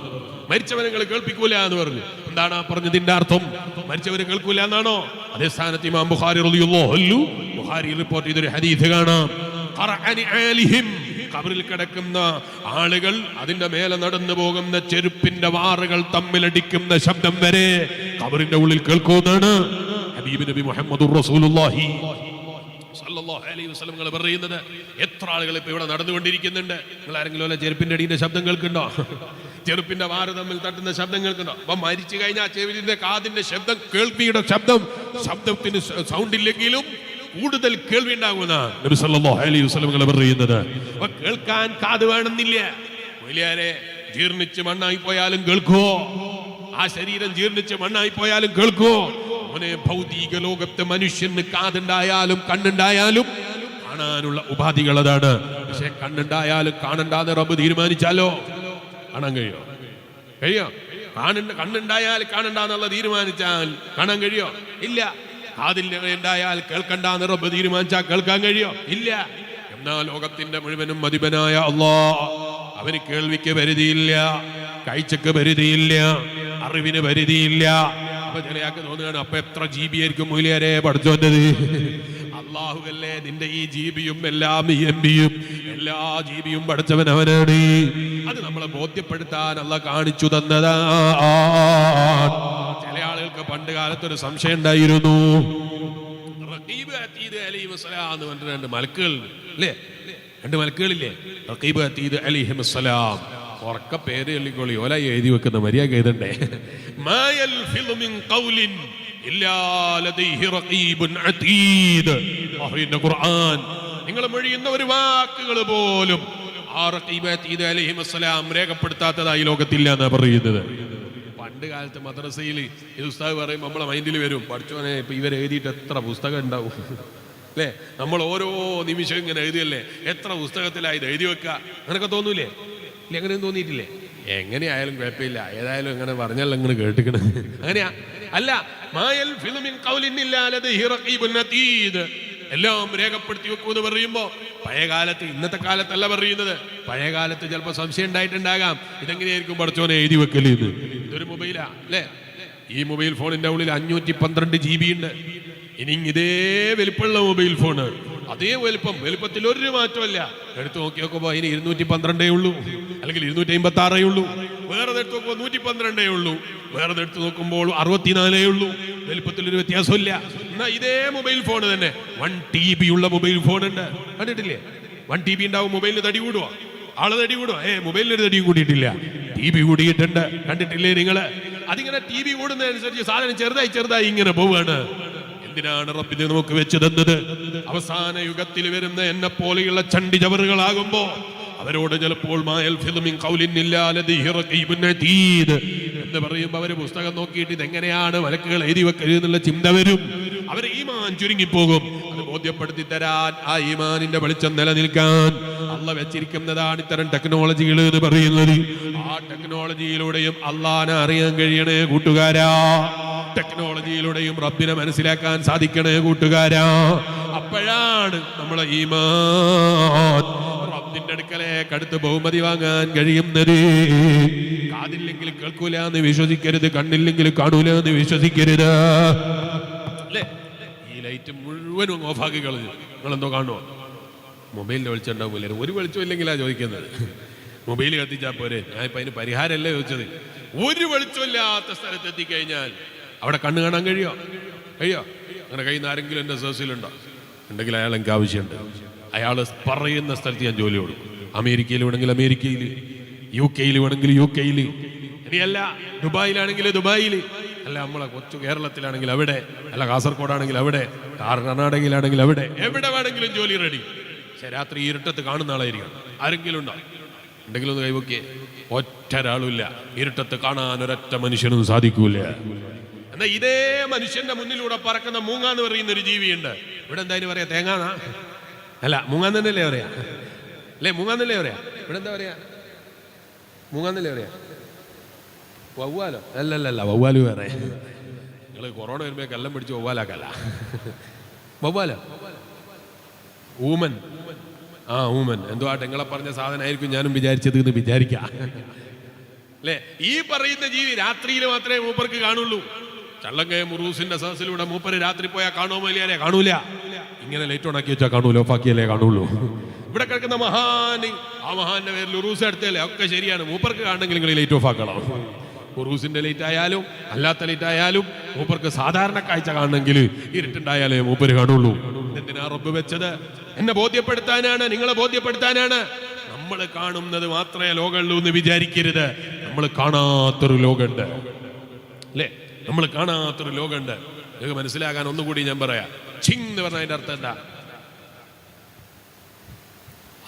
മരിച്ചവരെ കേൾപ്പിക്കൂല എന്ന് പറഞ്ഞു. എന്താണ് പറഞ്ഞതിന്റെ അർത്ഥം? മരിച്ചവരെ കേൾക്കൂല എന്നാണോ? അതേ സ്ഥാനത്ത് ഇമാം ബുഖാരി റളിയല്ലാഹു അൻഹു ബുഖാരി റിപ്പോർട്ട് ചെയ്തൊരു ഹദീസ് കാണാം. ഖറഅനി ആലിഹിം, ഖബറിൽ കിടക്കുന്ന ആളുകൾ അതിന്റെ മേലെ നടന്നു പോകുന്ന ചെരുപ്പിന്റെ വാറുകൾ തമ്മിലടിക്കുന്ന ശബ്ദം വരെ ഖബറിന്റെ ഉള്ളിൽ കേൾക്കുമെന്നാണ് ഹബീബ് നബി മുഹമ്മദുർ റസൂലുള്ളാഹി സല്ലല്ലാഹു അലൈഹി വസല്ലം പറയുന്നത്. എത്ര ആളുകൾ ഇപ്പൊ ഇവിടെ നടന്നുകൊണ്ടിരിക്കുന്നുണ്ട്. നിങ്ങൾ ആരെങ്കിലും അല്ല ചെരുപ്പിന്റെ അടിയുടെ ശബ്ദം കേൾക്കുന്നുണ്ടോ? ചെരുപ്പിന്റെ വാറ് തമ്മിൽ തട്ടുന്ന ശബ്ദം കേൾക്കുന്നുണ്ടോ? അപ്പൊ മരിച്ചു കഴിഞ്ഞാൽ ചെവിന്റെ കാതിന്റെ ശബ്ദം, കേൾവിയുടെ ശബ്ദത്തിന് സൗണ്ട് ഇല്ലെങ്കിലും കൂടുതൽ കേൾവി ഉണ്ടാകുന്ന നബി സല്ലല്ലാഹു അലൈഹി വസല്ലം പറയുന്നത്. അപ്പൊ കേൾക്കാൻ കാത് വേണമെന്നില്ല. വലിയാരെ ജീർണിച്ച് മണ്ണായി പോയാലും കേൾക്കുവോ? ആ ശരീരം ജീർണിച്ച് മണ്ണായി പോയാലും കേൾക്കുവോ? അവനെ ഭൗതിക ലോകത്തെ മനുഷ്യന് കാതുണ്ടായാലും കണ്ണുണ്ടായാലും കാണാനുള്ള ഉപാധികൾ അതാണ്. പക്ഷെ കണ്ണുണ്ടായാലും കാണണ്ടാന്ന് റബ്ബ് തീരുമാനിച്ചാലോ കാണാൻ കഴിയോ? കണ്ണുണ്ടായാൽ കാണണ്ടെന്നുള്ള തീരുമാനിച്ചാൽ കാണാൻ കഴിയോ? ഇല്ല. കാതിൽ ഉണ്ടായാൽ കേൾക്കണ്ടെന്ന് റബ്ബ് തീരുമാനിച്ചാൽ കേൾക്കാൻ കഴിയോ? ഇല്ല. എന്നാൽ ലോകത്തിന്റെ മുഴുവനും അധിപനായ അല്ലാഹ്, അവന് കേൾവിക്ക് പരിധിയില്ല, കാഴ്ചക്ക് പരിധിയില്ല, അറിവിന് പരിധിയില്ല. അപ്പൊ ചിലയാൾക്ക് തോന്നുകയാണ്, അപ്പൊ എത്ര GB ആയിരിക്കും മൂല്യരെ പഠിച്ചോണ്ടത്? അല്ലാഹുവല്ലേ നിന്റെ ഈ ജീവിയും എല്ലാ MBയും എല്ലാ ജീവിയും പഠിച്ചവൻ അവനാണ്. അത് നമ്മളെ ബോധ്യപ്പെടുത്താൻ അല്ലാഹ് കാണിച്ചു തന്നതാണ്. ചില ആളുകൾക്ക് പണ്ട് കാലത്തൊരു സംശയം ഉണ്ടായിരുന്നു. റഖീബ് അതീദ് അലൈഹിസ്സലാം എന്ന് പറഞ്ഞിട്ട് രണ്ട് മലക്കുകളില്ലേ? റഖീബ് അതീദ് അലൈഹിസ്സലാം. ഉറക്ക പേര് ചൊല്ലിക്കോളി, ഓല എഴുതി വെക്കുന്ന മര്യാദ എഴുതണ്ടേ. നിങ്ങൾ മൊഴിയുന്ന ഒരു വാക്കുകൾ പോലും രേഖപ്പെടുത്താത്തതായി ലോകത്തില്ല എന്നാ പറയുന്നത്. പണ്ട് കാലത്ത് മദ്രസയിൽ ഇത് ഉസ്താദ് പറയും, നമ്മളെ മൈൻഡിൽ വരും, പഠിച്ചോനെ ഇപ്പൊ ഇവർ എഴുതിയിട്ട് എത്ര പുസ്തകം ഉണ്ടാവും അല്ലേ? നമ്മൾ ഓരോ നിമിഷം ഇങ്ങനെ എഴുതിയല്ലേ, എത്ര പുസ്തകത്തിലായി ഇത് എഴുതി വെക്കുക, അങ്ങനൊക്കെ തോന്നൂലേ? അങ്ങനെയും തോന്നിയിട്ടില്ലേ? എങ്ങനെയായാലും കുഴപ്പമില്ല, ഏതായാലും ഇങ്ങനെ പറഞ്ഞല്ലോ ഇങ്ങനെ കേട്ടിക്കണ്. അങ്ങനെയാ അല്ല, എല്ലാം രേഖപ്പെടുത്തി വെക്കുമെന്ന് പറയുമ്പോ പഴയ കാലത്ത്, ഇന്നത്തെ കാലത്തല്ല പറയുന്നത്, പഴയ കാലത്ത് ചിലപ്പോൾ സംശയം ഉണ്ടായിട്ടുണ്ടാകാം, ഇതെങ്ങനെയായിരിക്കും പഠിച്ചോനെ എഴുതി വെക്കല് ഇത്. ഇതൊരു മൊബൈലാ അല്ലേ? ഈ മൊബൈൽ ഫോണിന്റെ ഉള്ളിൽ 512 GB ഉണ്ട്. ഇനി ഇതേ വലിപ്പമുള്ള മൊബൈൽ ഫോണ്, അതേ വലുപ്പത്തിൽ ഒരു മാറ്റമല്ല. എടുത്തു നോക്കി നോക്കുമ്പോ അതിന് 212 ഉള്ളൂ, അല്ലെങ്കിൽ 256 ഉള്ളൂ. വേറെ എടുത്ത് നോക്കുമ്പോൾ 112 ഉള്ളൂ, വേറെ എടുത്ത് നോക്കുമ്പോൾ 64 ഉള്ളൂ. വലുപ്പത്തിലൊരു വ്യത്യാസമില്ല. എന്നാ ഇതേ മൊബൈൽ ഫോൺ തന്നെ 1 TB ഉള്ള മൊബൈൽ ഫോൺ ഉണ്ട്. കണ്ടിട്ടില്ലേ? 1 TB ഉണ്ടാവും. മൊബൈലിന് തടി കൂടുവോ? ആള് തടി കൂടുവോ? മൊബൈലിനൊരു തടിയും കൂടിയിട്ടില്ല, TB കൂടിയിട്ടുണ്ട്. കണ്ടിട്ടില്ലേ നിങ്ങള്? അതിങ്ങനെ TB കൂടുന്നതനുസരിച്ച് സാധനം ചെറുതായി ഇങ്ങനെ പോവുകയാണ്. എന്തിനാണ് റബ്ബിനെ നമുക്ക് വെച്ച് തന്നത്? അവസാന യുഗത്തിൽ വരുന്ന എന്നെ പോലെയുള്ള ചണ്ടി ചവറുകളാകുമ്പോ അവരോട് ചിലപ്പോൾ എന്ന് പറയുമ്പോ അവര് പുസ്തകം നോക്കിയിട്ട് ഇതെങ്ങനെയാണ് മലക്കുകൾ എഴുതി വെക്കരുത് എന്നുള്ള ചിന്ത വരും. അവര് ഈമാൻ ചുരുങ്ങിപ്പോകും. അത് ബോധ്യപ്പെടുത്തി തരാൻ, ആ ഈമാനിന്റെ വെളിച്ചം നിലനിൽക്കാൻ അള്ളാഹ് വെച്ചിരിക്കുന്നതാണ് ഇത്തരം ടെക്നോളജികൾ എന്ന് പറയുന്നത്. ആ ടെക്നോളജിയിലൂടെയും അള്ളാഹനെ അറിയാൻ കഴിയണേ കൂട്ടുകാരാ. ടെക്നോളജിയിലൂടെയും റബ്ബിനെ മനസ്സിലാക്കാൻ സാധിക്കണേ കൂട്ടുകാരാ. അപ്പോഴാണ് നമ്മളെ ഈമാൻ റബ്ബിന്റെ അടുക്കലേക്ക് അടുത്ത് ബഹുമതി വാങ്ങാൻ കഴിയുന്നത്. കാതില്ലെങ്കിൽ കേൾക്കൂല എന്ന് വിശ്വസിക്കരുത്, കണ്ണില്ലെങ്കിൽ കാണൂല എന്ന് വിശ്വസിക്കരുത്. അല്ലേ? ഈ ലൈറ്റ് മുഴുവനും ഓഫാക്കി കളഞ്ഞു. നിങ്ങളെന്തോ കാണുമോ? മൊബൈലിന്റെ വെളിച്ചം ഉണ്ടാവില്ല. ഒരു വെളിച്ചം ഇല്ലെങ്കിലാ ചോദിക്കുന്നത്. മൊബൈൽ കത്തിച്ചാൽ പോരെ? ഞാനിപ്പോ അതിന് പരിഹാരമല്ലേ ചോദിച്ചത്. ഒരു വെളിച്ചമില്ലാത്ത സ്ഥലത്ത് എത്തിക്കഴിഞ്ഞാൽ അവിടെ കണ്ണ് കാണാൻ കഴിയോ? അങ്ങനെ കഴിയുന്ന ആരെങ്കിലും എൻ്റെ സേഴ്സിലുണ്ടോ? ഉണ്ടെങ്കിൽ അയാൾ എനിക്ക് ആവശ്യമുണ്ട്. അയാൾ പറയുന്ന സ്ഥലത്ത് ഞാൻ ജോലി കൊടുക്കും. അമേരിക്കയിൽ വേണമെങ്കിൽ അമേരിക്കയിൽ, UK വേണമെങ്കിൽ UK, ഇനിയല്ല ദുബായിലാണെങ്കിൽ ദുബായിൽ, അല്ല നമ്മളെ കൊച്ചു കേരളത്തിലാണെങ്കിൽ അവിടെ, അല്ല കാസർഗോഡാണെങ്കിൽ അവിടെ, കർണാടകയിലാണെങ്കിൽ അവിടെ, എവിടെ വേണമെങ്കിലും ജോലി റെഡി. പക്ഷെ രാത്രി ഇരുട്ടത്ത് കാണുന്ന ആളായിരിക്കണം. ആരെങ്കിലും ഉണ്ടോ? ഉണ്ടെങ്കിലും ഒന്ന് കൈവക്കിയേ. ഒറ്റ ഒരാളുമില്ല. ഇരുട്ടത്ത് കാണാൻ ഒരൊറ്റ മനുഷ്യനും സാധിക്കൂല. എന്നാ ഇതേ മനുഷ്യന്റെ മുന്നിലൂടെ പറക്കുന്ന മൂങ്ങ എന്ന് പറയുന്ന ഒരു ജീവിയുണ്ട്. ഇവിടെ എന്തായാലും പറയാ? തേങ്ങാന്നാ? അല്ല, മൂങ്ങാന്നല്ലേ പറയാ? അല്ലേ? മൂങ്ങാന്നല്ലേ പറയാ? ഇവിടെ എന്താ പറയാ? മൂങ്ങാന്നല്ലേ പറയാ? വവ്വാലോ? അല്ലല്ല, വവ്വാല് വേറെ. നിങ്ങൾ കൊറോണ വരുമ്പോ കല്ലം പിടിച്ച് വവ്വാലാക്കല്ല. വവ്വാലോ? ഊമൻ. ഊമൻ. എന്തോ ആട്ടെ, നിങ്ങളെ പറഞ്ഞ സാധനമായിരിക്കും ഞാനും വിചാരിച്ചത് എന്ന് വിചാരിക്കാം. അല്ലേ? ഈ പറയുന്ന ജീവി രാത്രിയിൽ മാത്രമേ മൂപ്പർക്ക് കാണുള്ളൂ. ചള്ളങ്കയ മുറൂസിന്റെ സദസ്സിലൂടെ മൂപ്പര് രാത്രി പോയാൽ കാണുമോ ഇല്ലേ? കാണൂല. ഇങ്ങനെ ലൈറ്റ് ഓൺ ആക്കി വെച്ചാൽ കാണൂല, ഓഫാക്കിയല്ലേ കാണുള്ളൂ. ഇവിടെ കിടക്കുന്ന മഹാന്, ആ മഹാന്റെ പേരിൽ ഉറൂസ് എടുത്തല്ലേ? ഒക്കെ ശരിയാണ്. മൂപ്പർക്ക് കാണണമെങ്കിൽ നിങ്ങൾ ലൈറ്റ് ഓഫ് ആക്കണം. ഉറൂസിന്റെ ലൈറ്റ് ആയാലും അല്ലാത്ത ലൈറ്റ് ആയാലും മൂപ്പർക്ക് സാധാരണ കാഴ്ച കാണണമെങ്കിൽ ഇരുട്ടുണ്ടായാലേ മൂപ്പര് കാണുള്ളൂ. എന്തിനാ റബ്ബ് വെച്ചത്? എന്നെ ബോധ്യപ്പെടുത്താനാണ്, നിങ്ങളെ ബോധ്യപ്പെടുത്താനാണ്. നമ്മൾ കാണുന്നത് മാത്രമേ ലോകമുള്ളൂ എന്ന് വിചാരിക്കരുത്. നമ്മൾ കാണാത്തൊരു ലോകമുണ്ട്. അല്ലേ? നമ്മൾ കാണാത്തൊരു ലോകമുണ്ട്. നിങ്ങൾക്ക് മനസ്സിലാകാൻ ഒന്നുകൂടി ഞാൻ പറയാം. ചിങ് എന്ന് പറഞ്ഞ അതിന്റെ അർത്ഥം എന്താ?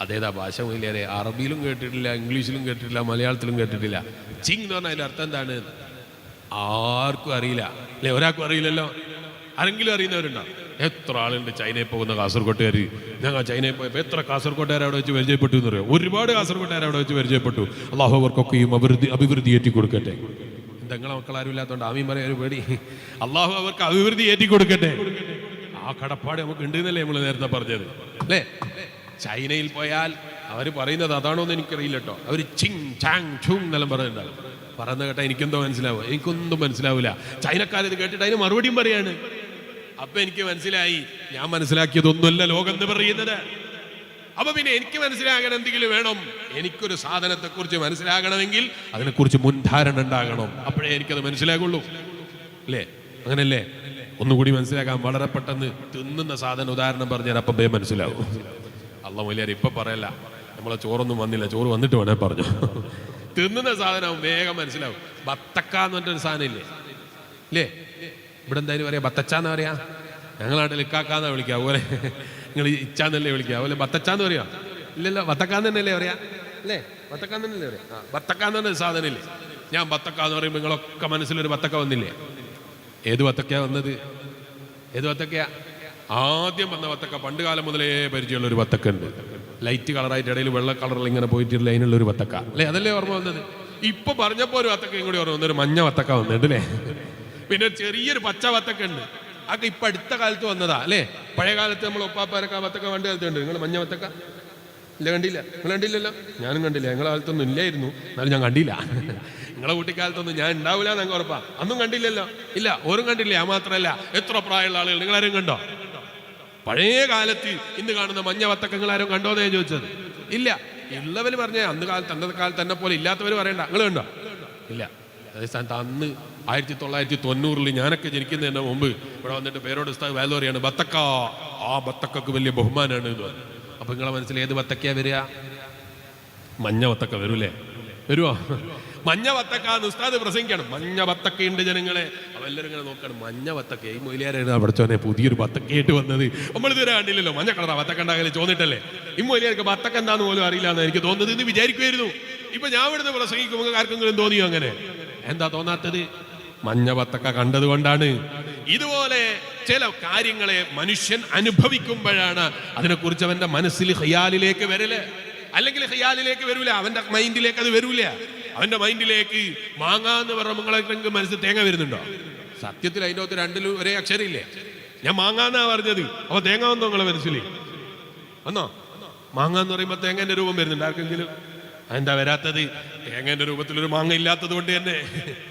അതേതാ ഭാഷ മുതലേ? അറബിയിലും കേട്ടിട്ടില്ല, ഇംഗ്ലീഷിലും കേട്ടിട്ടില്ല, മലയാളത്തിലും കേട്ടിട്ടില്ല. ചിങ് എന്ന് പറഞ്ഞ അതിന്റെ അർത്ഥം എന്താണ്? ആർക്കും അറിയില്ല. അല്ലെ? ഒരാൾക്കും അറിയില്ലല്ലോ. ആരെങ്കിലും അറിയുന്നവരുണ്ടോ? എത്ര ആളുണ്ട് ചൈനയിൽ പോകുന്ന കാസർകോട്ടുകാർ? ഞങ്ങൾ ചൈനയിൽ പോയപ്പോൾ എത്ര കാസർകോട്ടുകാർ അവിടെ വെച്ച് പരിചയപ്പെട്ടു എന്ന് പറയാം. ഒരുപാട് കാസർകോട്ടുകാർ അവിടെ വെച്ച് പരിചയപ്പെട്ടു. അള്ളാഹു അവർക്കൊക്കെയും അഭിവൃദ്ധി ഏറ്റി കൊടുക്കട്ടെ. നിങ്ങളെ മക്കളാരും ഇല്ലാത്തതുകൊണ്ട് ആമീൻ പറയാൻ ഒരു പേടി. അള്ളാഹു അവർക്ക് അഭിവൃദ്ധി ഏറ്റി കൊടുക്കട്ടെ. ആ കടപ്പാട് നമുക്ക് ഉണ്ട് എന്നല്ലേ നമ്മൾ നേരത്തെ പറഞ്ഞത്? അല്ലേ? ചൈനയിൽ പോയാൽ അവർ പറയുന്നത് അതാണോ എന്ന് എനിക്കറിയില്ല കേട്ടോ. അവർ ചിങ് ചാങ് ചുങ് എന്നെല്ലാം പറയുന്നുണ്ടാവും. പറയുന്നത് കേട്ടാൽ എനിക്കെന്തോ മനസ്സിലാവും? എനിക്കൊന്നും മനസ്സിലാവില്ല. ചൈനക്കാരത് കേട്ടിട്ട് അതിന് മറുപടിയും പറയാണ്. അപ്പൊ എനിക്ക് മനസ്സിലായി, ഞാൻ മനസ്സിലാക്കിയതൊന്നുമല്ല ലോകം എന്ന് പറയുന്നത്. അപ്പൊ പിന്നെ എനിക്ക് മനസ്സിലാകാൻ എന്തെങ്കിലും വേണം. എനിക്കൊരു സാധനത്തെ കുറിച്ച് മനസ്സിലാകണമെങ്കിൽ അതിനെക്കുറിച്ച് മുൻധാരണ ഉണ്ടാകണം. അപ്പോഴേ എനിക്കത് മനസ്സിലാകുള്ളൂ. അല്ലേ? അങ്ങനല്ലേ? ഒന്നുകൂടി മനസ്സിലാക്കാൻ വളരെ പെട്ടെന്ന് തിന്നുന്ന സാധനം ഉദാഹരണം പറഞ്ഞാൽ അപ്പം മനസ്സിലാവും. അള്ളാഹു വലിയ ഇപ്പൊ പറയല്ല, നമ്മളെ ചോറൊന്നും വന്നില്ല, ചോറ് വന്നിട്ട് വേണേ പറഞ്ഞു. തിന്നുന്ന സാധനം വേഗം മനസ്സിലാവും. ബത്തക്ക എന്ന് പറഞ്ഞൊരു സാധനം ഇല്ലേ? ഇല്ലേ? ഇവിടെ എന്തായാലും പറയാ ബത്തച്ചാന്ന് പറയാ. ഞങ്ങളാട്ടിൽ ഇക്കാക്കാന്നാ വിളിക്കുക. അതുപോലെ നിങ്ങൾ ഇച്ചാന്നല്ലേ വിളിക്കുക. അതുപോലെ ബത്തച്ചാന്ന് പറയാ? ഇല്ലല്ലോ, ബത്തക്കാന്ന് തന്നെയല്ലേ പറയാ? അല്ലേ? ബത്തക്കാന്ന് തന്നെയല്ലേ പറയാ? ബത്തക്കാന്ന് പറഞ്ഞ സാധനം ഇല്ലേ? ഞാൻ ബത്തക്കാന്ന് പറയുമ്പോൾ നിങ്ങളൊക്കെ മനസ്സിലൊരു ബത്തക്ക വന്നില്ലേ? ഏത് ബത്തക്കയാ വന്നത്? ഏത് ബത്തക്കയാ? ആദ്യം വന്ന ബത്തക്ക പണ്ട് കാലം മുതലേ പരിചയമുള്ള ഒരു ബത്തക്ക ഉണ്ട്. ലൈറ്റ് കളറായിട്ട് ഇടയിൽ വെള്ള കളറിൽ ഇങ്ങനെ പോയിട്ട് ലൈനുള്ള ഒരു ബത്തക്ക. അല്ലേ? അതല്ലേ ഓർമ്മ വന്നത്? ഇപ്പൊ പറഞ്ഞപ്പോ ഒരു വത്തക്കയും കൂടി പറഞ്ഞു, ഒരു മഞ്ഞ വത്തക്ക വന്നിട്ടുണ്ട് അല്ലേ. പിന്നെ ചെറിയൊരു പച്ച വത്തക്ക ഉണ്ട്, അതൊക്കെ ഇപ്പൊ അടുത്ത കാലത്ത് വന്നതാ അല്ലേ. പഴയ കാലത്ത് നമ്മൾ ഒപ്പാപ്പാരൊക്കെ വത്തക്ക പണ്ട് കാലത്തുണ്ട്. നിങ്ങൾ മഞ്ഞ വത്തക്ക ഇല്ല, കണ്ടില്ല? നിങ്ങൾ കണ്ടില്ലല്ലോ, ഞാനും കണ്ടില്ല. ഞങ്ങളെ കാലത്തൊന്നും ഇല്ലായിരുന്നു, എന്നാലും ഞാൻ കണ്ടില്ല. നിങ്ങളെ കുട്ടിക്കാലത്തൊന്നും ഞാൻ ഉണ്ടാവില്ല എന്നങ്ങ് ഉറപ്പാ. അന്നും കണ്ടില്ലല്ലോ. ഇല്ല, ഓരും കണ്ടില്ല. ആ മാത്രല്ല, എത്ര പ്രായമുള്ള ആളുകൾ നിങ്ങളാരും കണ്ടോ? പഴയ കാലത്ത് ഇന്ന് കാണുന്ന മഞ്ഞ വത്തക്കങ്ങൾ ആരും കണ്ടോന്ന് ഞാൻ ചോദിച്ചത്. ഇല്ല. ഉള്ളവർ പറഞ്ഞ അന്ന് കാലത്ത് അന്നത്തെ കാലത്ത് തന്നെ പോലെ ഇല്ലാത്തവർ പറയണ്ട. നിങ്ങൾ കണ്ടോ? ഇല്ല. അതേ സ്ഥാനത്ത് അന്ന് 1990 ഞാനൊക്കെ ജനിക്കുന്നതിന് മുമ്പ് ഇവിടെ വന്നിട്ട് പേരോട് ഉസ്താദ് വാല് പറയാണ്, ബത്തക്ക, ആ ബത്തക്കക്ക് വലിയ ബഹുമാനാണ് എന്ന് പറഞ്ഞു. അപ്പൊ നിങ്ങളെ മനസ്സിൽ ഏത് ബത്തക്കയാ വരിക? മഞ്ഞ വത്തക്ക വരൂലേ? വരുവോ? മഞ്ഞ വത്തക്ക ഉസ്താദ് പ്രസംഗിക്കണം. മഞ്ഞ വത്തക്കയുണ്ട് ജനങ്ങളെ. അവരെല്ലാവരും ഇങ്ങനെ നോക്കണം, മഞ്ഞ വത്തക്ക. ഈ മൊയിലിയാരാണ് പഠിച്ചോനെ പുതിയൊരു വത്തക്കയായിട്ട് വന്നത്, നമ്മളിതുവരെ കണ്ടില്ലല്ലോ. മഞ്ഞ കളറാ വത്തക്ക ഉണ്ടാകല് ചോദിട്ടല്ലേ. ഈ മൊയിലിയാർക്ക് വത്തക്ക എന്താന്ന് പോലും അറിയില്ല എന്ന് എനിക്ക് തോന്നുന്നത് എന്ന് വിചാരിക്കുമായിരുന്നു. ഇപ്പൊ ഞാൻ ഇവിടുന്ന് പ്രസംഗിക്കുമ്പോൾ ആർക്കെങ്കിലും തോന്നിയോ അങ്ങനെ? എന്താ തോന്നാത്തത്? മഞ്ഞ വത്തക്ക കണ്ടത് കൊണ്ടാണ്. ഇതുപോലെ ചില കാര്യങ്ങളെ മനുഷ്യൻ അനുഭവിക്കുമ്പോഴാണ് അതിനെക്കുറിച്ച് അവന്റെ മനസ്സിൽ ഖിയാലിലേക്ക് വരല്. അല്ലെങ്കിൽ ഖിയാലിലേക്ക് വരൂല, അവന്റെ മൈൻഡിലേക്ക് അത് വരൂല. അവന്റെ മൈൻഡിലേക്ക് മാങ്ങാന്ന് പറഞ്ഞ നിങ്ങളെ മനസ്സിൽ തേങ്ങ വരുന്നുണ്ടോ? സത്യത്തിൽ അതിൻ്റെ അകത്ത് രണ്ടിലും ഒരേ അക്ഷരമില്ലേ? ഞാൻ മാങ്ങാന്നാ പറഞ്ഞത്, അപ്പൊ തേങ്ങ വന്നോ നിങ്ങളെ മനസ്സിൽ? വന്നോ? മാങ്ങാന്ന് പറയുമ്പോ തേങ്ങന്റെ രൂപം വരുന്നുണ്ട് ആർക്കെങ്കിലും? അതെന്താ വരാത്തത്? തേങ്ങന്റെ രൂപത്തിലൊരു മാങ്ങ ഇല്ലാത്തത് കൊണ്ട് തന്നെ.